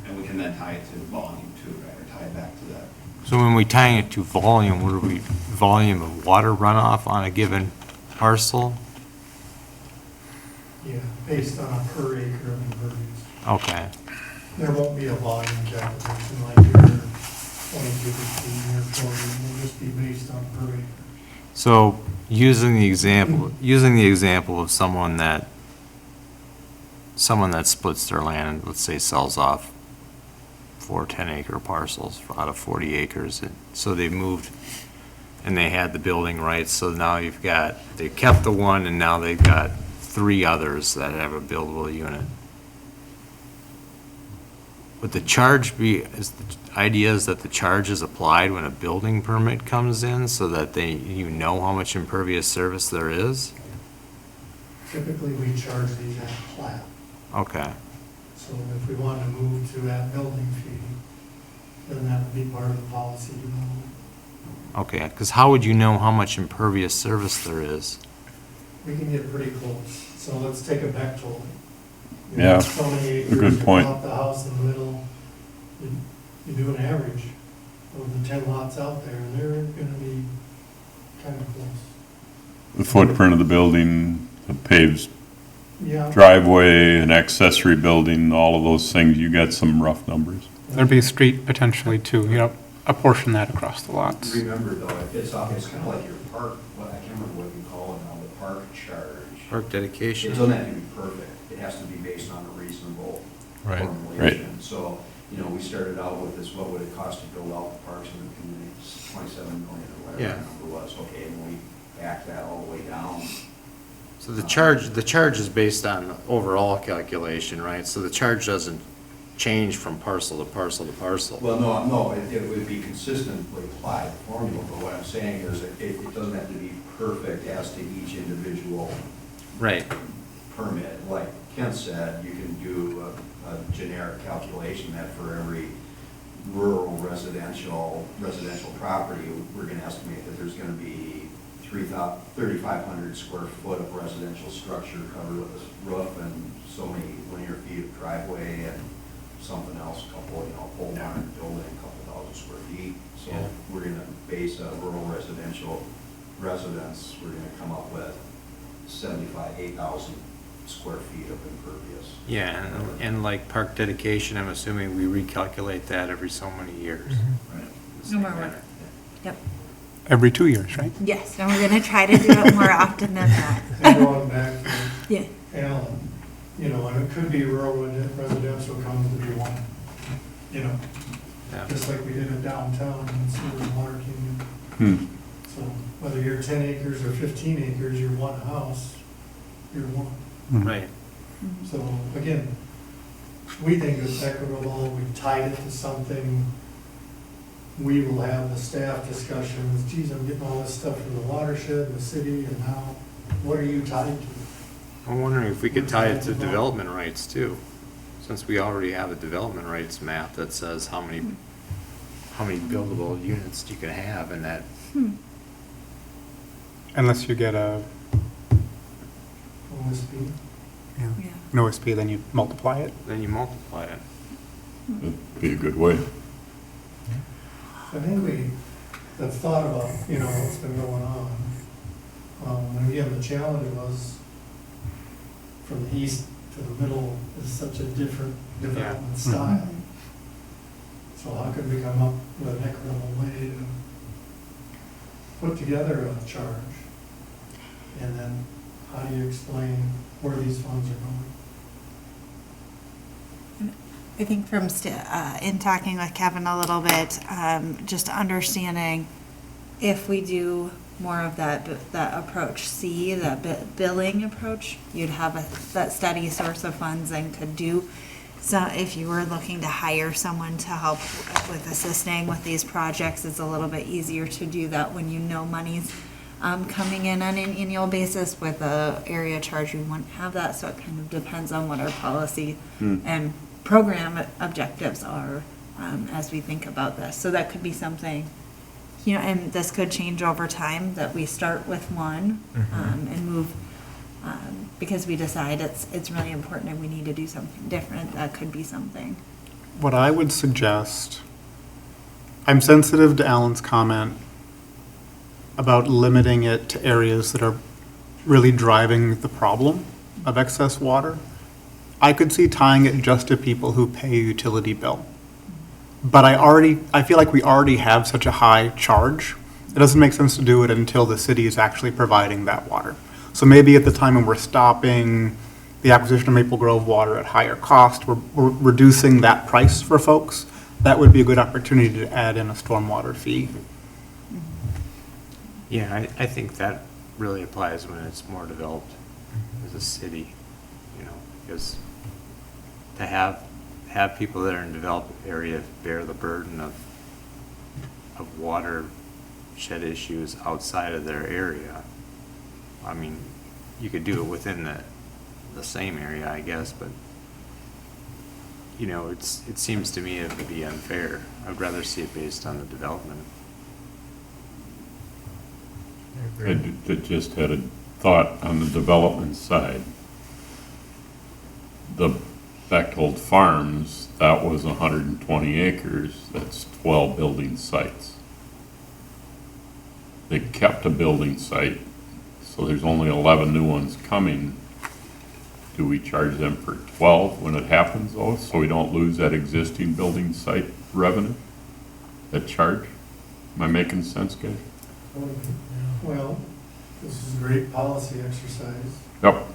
and we can then tie it to volume too, right, or tie it back to that. So when we tying it to volume, what are we, volume of water runoff on a given parcel? Yeah, based on a per acre of impervious. Okay, There won't be a volume calculation like your 20 cubic feet or 40, it'll just be based on per acre. so using the example of someone that splits their land and let's say sells off 4 10-acre parcels out of 40 acres. And so they moved and they had the building rights. So now they kept the one and now they've got 3 others that have a buildable unit. Would the charge be, the idea is that the charge is applied when a building permit comes in so that you know how much impervious surface there is? Typically, we charge these at plat, Okay. so if we want to move to that building fee, then that would be part of the policy development. Okay, because how would you know how much impervious surface there is? We can get pretty close, so let's take a Bechtold. Yeah, So many a acres, good you point. plot the house in the middle, you do an average of the 10 lots out there, and they're gonna be kind of close. The footprint of the building, the paved Yeah, driveway, an accessory building, all of those things, you got some rough numbers. There'd be a street potentially too, apportion that across the lots. Remember though, it's kind of like your park, I can't remember what you call it now, the park charge. Park dedication? It doesn't have to be perfect, it has to be based on a reasonable Right. formulation. So, we started out with this, what would it cost to build out the parks in the community, 27 million or whatever Yeah. the number was, okay, and we backed that all the way down. So the charge is based on overall calculation, right? So the charge doesn't change from parcel to parcel to parcel. Well, no, it would be consistently applied formula, but what I'm saying is it doesn't have to be perfect as to each individual Right. permit. Like Kent said, you can do a generic calculation that for every rural residential property, we're gonna estimate that there's gonna be 3,500 square foot of residential structure covered with a roof and so many linear feet of driveway and something else, a couple, pole barn building, a couple thousand square feet. So Yeah. we're gonna base a rural residential residence, we're gonna come up with 8,000 square feet of impervious. Yeah, and like park dedication, I'm assuming we recalculate that every so many years. Right. The same No more work. manner. Yep. Every 2 years, right? Yes, and we're gonna try to do it more often than that. and going back to Yeah. Alan, and it could be rural residential comes to be one, Yeah. just like we did in downtown and sewer and water came in. Hmm. So whether you're 10 acres or 15 acres, you're one house, you're one. Right. So again, we think it's equitable, we've tied it to something. We will have the staff discussions, geez, I'm getting all this stuff from the watershed, the city, and now, what are you tied to? I'm wondering if we could tie it to development rights too, since we already have a development rights map that says how many buildable units you can have in that. Unless you get a, OSB? yeah, Yeah. an OSP, then you multiply it. Then you multiply it. That'd be a good way. I think that's thought about, what's been going on. And again, the challenge was from the east to the middle is such a different development style. So how could we come up with an equitable way to put together a charge? And then how do you explain where these funds are going? I think from, in talking with Kevin a little bit, just understanding if we do more of that approach C, that billing approach, you'd have that steady source of funds and could do. So if you were looking to hire someone to help with assisting with these projects, it's a little bit easier to do that when you know money's coming in on an annual basis. With a area charge, we wouldn't have that, so it kind of depends on what our policy and program objectives are as we think about this. So that could be something, and this could change over time, that we start with one and move, because we decide it's really important and we need to do something different. That could be something. What I would suggest, I'm sensitive to Alan's comment about limiting it to areas that are really driving the problem of excess water. I could see tying it just to people who pay a utility bill. But I feel like we already have such a high charge. It doesn't make sense to do it until the city is actually providing that water. So maybe at the time when we're stopping the acquisition of Maple Grove water at higher cost, we're reducing that price for folks. That would be a good opportunity to add in a stormwater fee. Yeah, I think that really applies when it's more developed as a city, because to have people that are in developed areas bear the burden of watershed issues outside of their area. I mean, you could do it within the same area, I guess, but it seems to me it would be unfair. I'd rather see it based on the development. I just had a thought on the development side. The Bechtold Farms, that was 120 acres, that's 12 building sites. They kept a building site, so there's only 11 new ones coming. Do we charge them for 12 when it happens, though, so we don't lose that existing building site revenue, that charge? Am I making sense, guys? Well, this is a great policy exercise. Yep.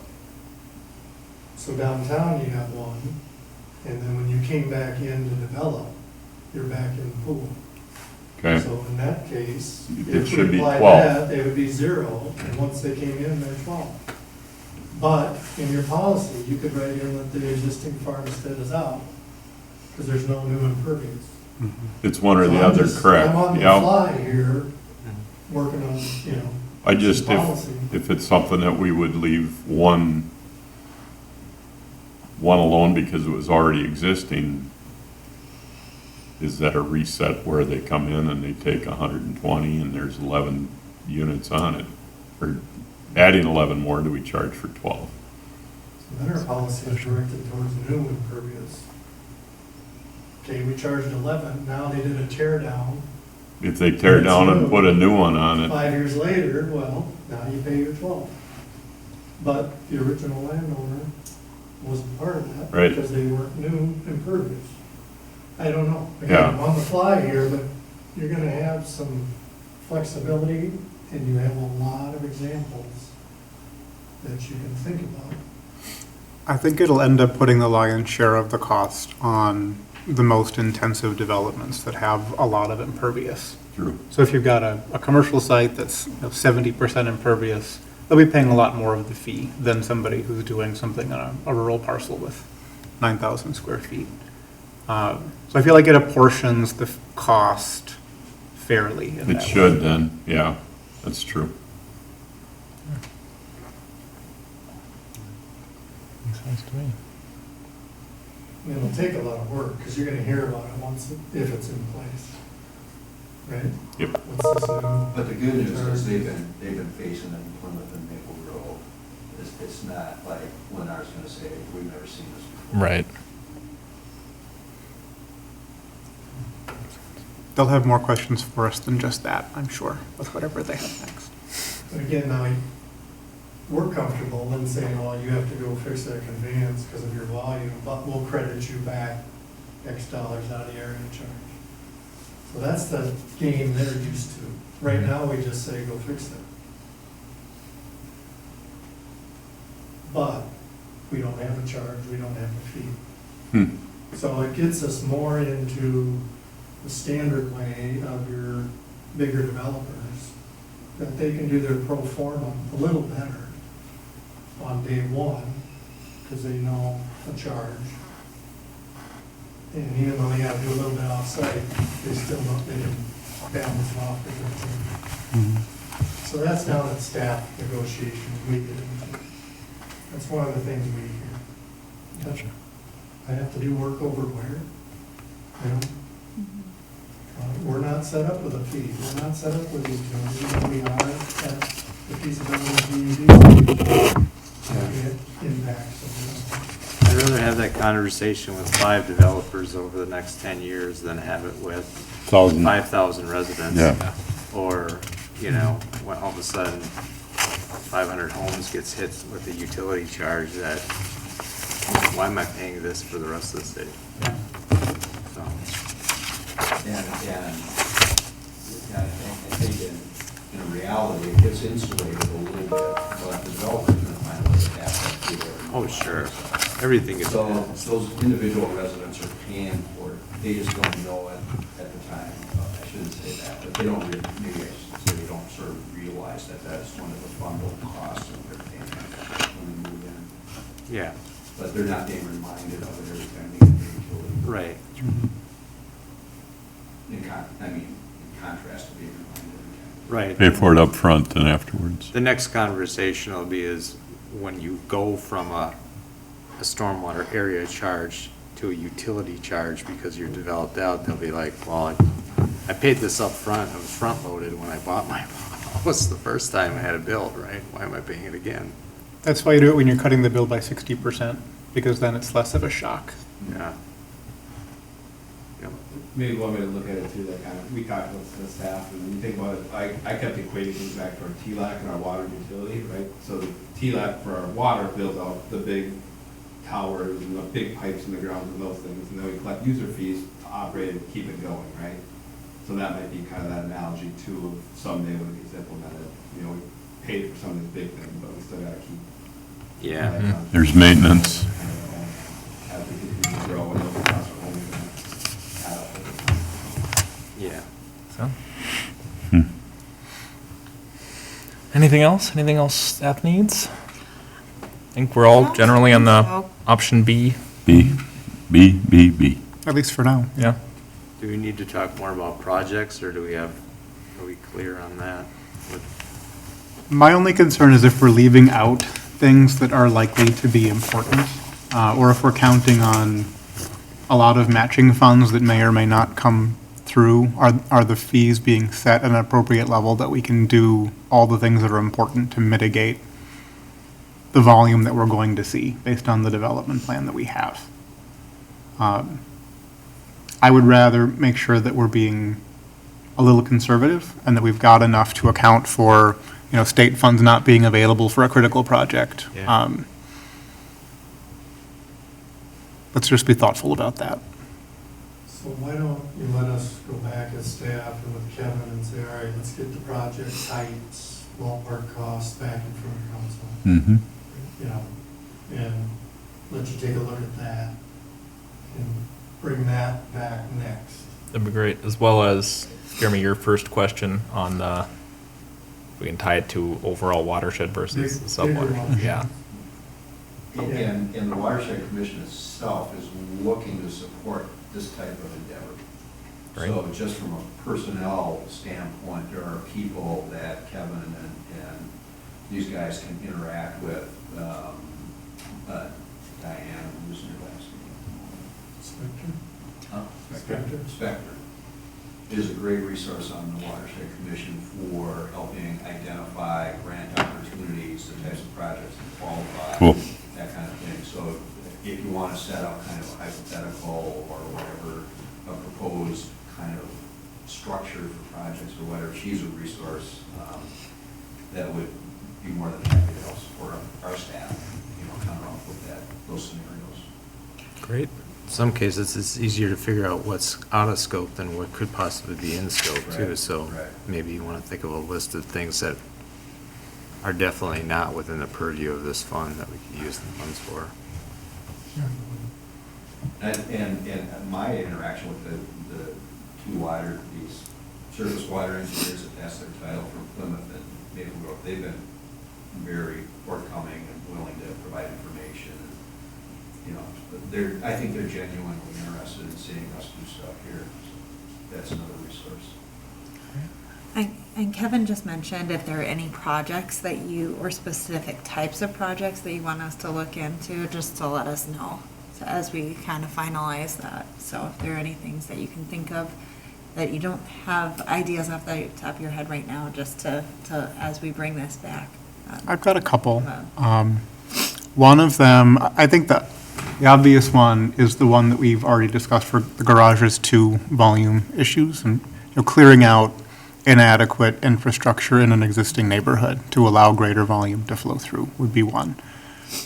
So downtown you got one, and then when you came back in to develop, you're back in the pool. Okay. So in that case, It if should we be applied 12. that, they would be 0, and once they came in, they're 12. But in your policy, you could write in that the existing farmstead is out, because there's no new impervious. It's one or So the I'm other, just- correct? I'm on the Yeah. fly here, working on, I just, policy. if it's something that we would leave one alone because it was already existing, is that a reset where they come in and they take 120 and there's 11 units on it? Or adding 11 more, do we charge for 12? So then our policy is directed towards new impervious. Okay, we charged 11, now they did a tear down. If they tear down and put a new one on it, 5 years later, well, now you pay your 12. But the original landowner wasn't part of that. Right. Because they weren't new impervious. I don't know. Again, Yeah. I'm on the fly here, but you're gonna have some flexibility, and you have a lot of examples that you can think about. I think it'll end up putting the lion's share of the cost on the most intensive developments that have a lot of impervious. true. So if you've got a commercial site that's 70% impervious, they'll be paying a lot more of the fee than somebody who's doing something on a rural parcel with 9,000 square feet. So I feel like it apportions the cost fairly in that It way. should then, yeah, that's true. Makes sense to me. And it'll take a lot of work, because you're gonna hear about it once, if it's in place. Right? Yep. What's this new? But the good news is they've been facing it in Plymouth and Maple Grove. It's not like Lennart's gonna say, we've never seen this before. Right. they'll have more questions for us than just that, I'm sure, with whatever they have next. But again, now, we're comfortable in saying, well, you have to go fix that conveyance because of your volume, but we'll credit you back X dollars out of the area charge. So that's the game they're used to. Right now, we just say, go fix it. But we don't have a charge, we don't have a fee. So it gets us more into the standard way of your bigger developers, that they can do their pro forma a little better on day one, because they know a charge. And even though they have to do a little bit off-site, they still know they can balance it off different things. So that's down at staff negotiations we get into. That's one of the things we hear. Gotcha. I have to do work over where? You know? We're not set up with a fee, we're not set up with utilities, we are at the feasibility of PUD. Impacts. I'd rather have that conversation with 5 developers over the next 10 years than have it with 5,000 residents. Yeah. Or, you know, when all of a sudden 500 homes gets hit with a utility charge that, why am I paying this for the rest of the city? So, And I think in reality, it gets insulated a little bit, but the developer's gonna find a way to pass that through there. oh, sure, everything is. So those individual residents are paying for it, they just don't know it at the time. I shouldn't say that, but they don't, maybe I should say they don't sort of realize that that's one of the bundled costs of their payment when they move in. Yeah, But they're not being reminded of it every time they get their utility. right. In contrast to being reminded every time. Right. Pay for it up front and afterwards. The next conversation will be is when you go from a stormwater area charge to a utility charge because you're developed out, they'll be like, well, I paid this up front, I was front loaded when I bought my house the first time I had a bill, right? Why am I paying it again? That's why you do it when you're cutting the bill by 60%, because then it's less of a shock. Yeah. Yep. Maybe one way to look at it too, that kind of, we talked with the staff, and when you think about it, I kept equating things back to our TLAC and our water utility, right? So the TLAC for our water builds out the big towers and the big pipes in the ground and those things, and then we collect user fees to operate and keep it going, right? So that might be kind of that analogy too, of someday when it gets implemented, you know, we paid for some of these big things, but we still gotta keep. Yeah. There's maintenance. As we continue to grow and those costs are only gonna add up over time. Yeah. So. Anything else? Anything else staff needs? I think we're all generally on the option B. B. At least for now. Yeah. Do we need to talk more about projects, or are we clear on that? My only concern is if we're leaving out things that are likely to be important, or if we're counting on a lot of matching funds that may or may not come through, are the fees being set at an appropriate level that we can do all the things that are important to mitigate the volume that we're going to see based on the development plan that we have? I would rather make sure that we're being a little conservative and that we've got enough to account for, you know, state funds not being available for a critical project. Yeah. Let's just be thoughtful about that. So why don't you let us go back as staff and with Kevin and say, all right, let's get the project heights, ballpark costs back in front of council. Mm-hmm. You know, and let you take a look at that and bring that back next. That'd be great, as well as, Jeremy, your first question on the, we can tie it to overall watershed versus the Bigger subwater. watershed. Yeah. And the Watershed Commission itself is looking to support this type of endeavor. Right. So just from a personnel standpoint, there are people that Kevin and these guys can interact with. Diane, who's in your last name? Spectre is a great resource on the Watershed Commission for helping identify grant opportunities, the types of projects that qualify, Cool. that kind of thing. So if you want to set up kind of a hypothetical or whatever, a proposed kind of structure for projects or whatever, she's a resource that would be more than happy to help support our staff, come up with those scenarios. Great. In some cases, it's easier to figure out what's out of scope than what could possibly be in scope too. Right, So right. maybe you want to think of a list of things that are definitely not within the purview of this fund that we could use the funds for. And my interaction with the these surface water engineers that passed their title from Plymouth and Maple Grove, they've been very forthcoming and willing to provide information. I think they're genuinely interested in seeing us do stuff here. So that's another resource. And Kevin just mentioned if there are any projects that or specific types of projects that you want us to look into, just to let us know, so as we kind of finalize that. So if there are any things that you can think of that you don't have ideas off the top of your head right now, just to as we bring this back. I've got a couple. One of them, I think that the obvious one is the one that we've already discussed for the garages 2 volume issues, and clearing out inadequate infrastructure in an existing neighborhood to allow greater volume to flow through would be one.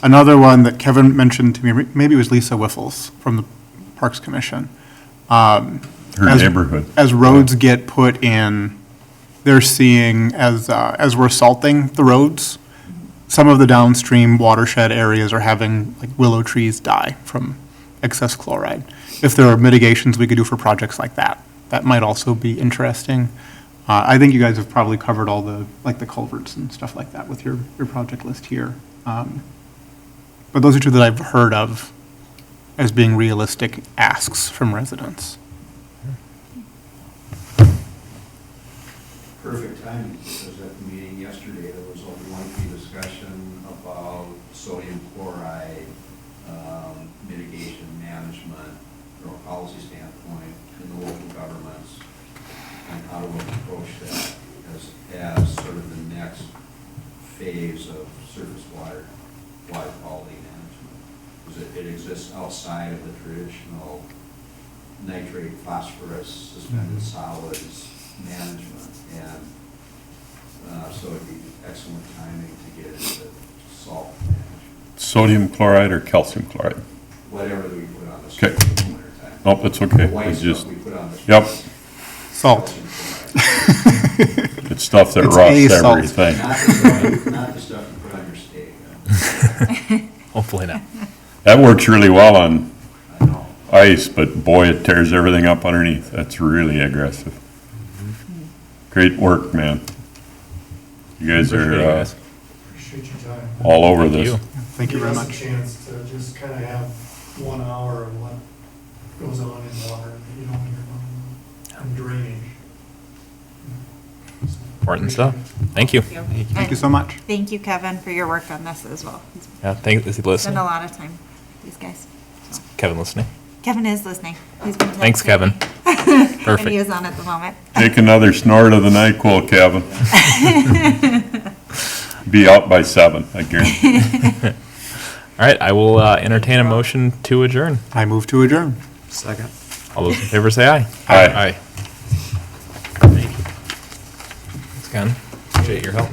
Another one that Kevin mentioned to me, maybe it was Lisa Wiffles from the Parks Commission. Her neighborhood. As roads get put in, they're seeing, as we're salting the roads, some of the downstream watershed areas are having like willow trees die from excess chloride. If there are mitigations we could do for projects like that, that might also be interesting. I think you guys have probably covered all the culverts and stuff like that with your project list here. But those are 2 that I've heard of as being realistic asks from residents. Perfect timing, because at the meeting yesterday, there was a lengthy discussion about sodium chloride mitigation management from a policy standpoint in the local governments, and how to approach that as sort of the next phase of surface water quality management. Because it exists outside of the traditional nitrate, phosphorus, suspended solids management, and so it'd be excellent timing to get into salt management. Sodium chloride or calcium chloride? Whatever that we put on the Okay. surface in the winter time. Nope, that's okay. The white It's stuff just, we put on the yep, surface, Salt. calcium chloride. it's stuff that It's rusts a salt. everything. Not the stuff you put on your steak. Hopefully not. That works really well on I know. ice, but boy, it tears everything up underneath. That's really aggressive. Great work, man. You guys Appreciate it, are guys. Appreciate your time. all over Thank this. you. Thank you very Give us a much. chance to just kind of have 1 hour of what goes on in water that you don't hear about, and drainage. Important stuff. Thank you. Thank you so much. Thank you, Kevin, for your work on this as well. It's Yeah, thanks. Is he been listening? a lot of time, these guys. So, Kevin listening? Kevin is listening. He's been Thanks, texting Kevin. me. And he Perfect. is on at the moment. Take another snort of the NyQuil, Kevin. Be out by 7, I guarantee. All right, I will entertain a motion to adjourn. I move to adjourn. Second. All those in favor say aye. Aye. Aye. Thank you. Thanks, Ken. Appreciate your help.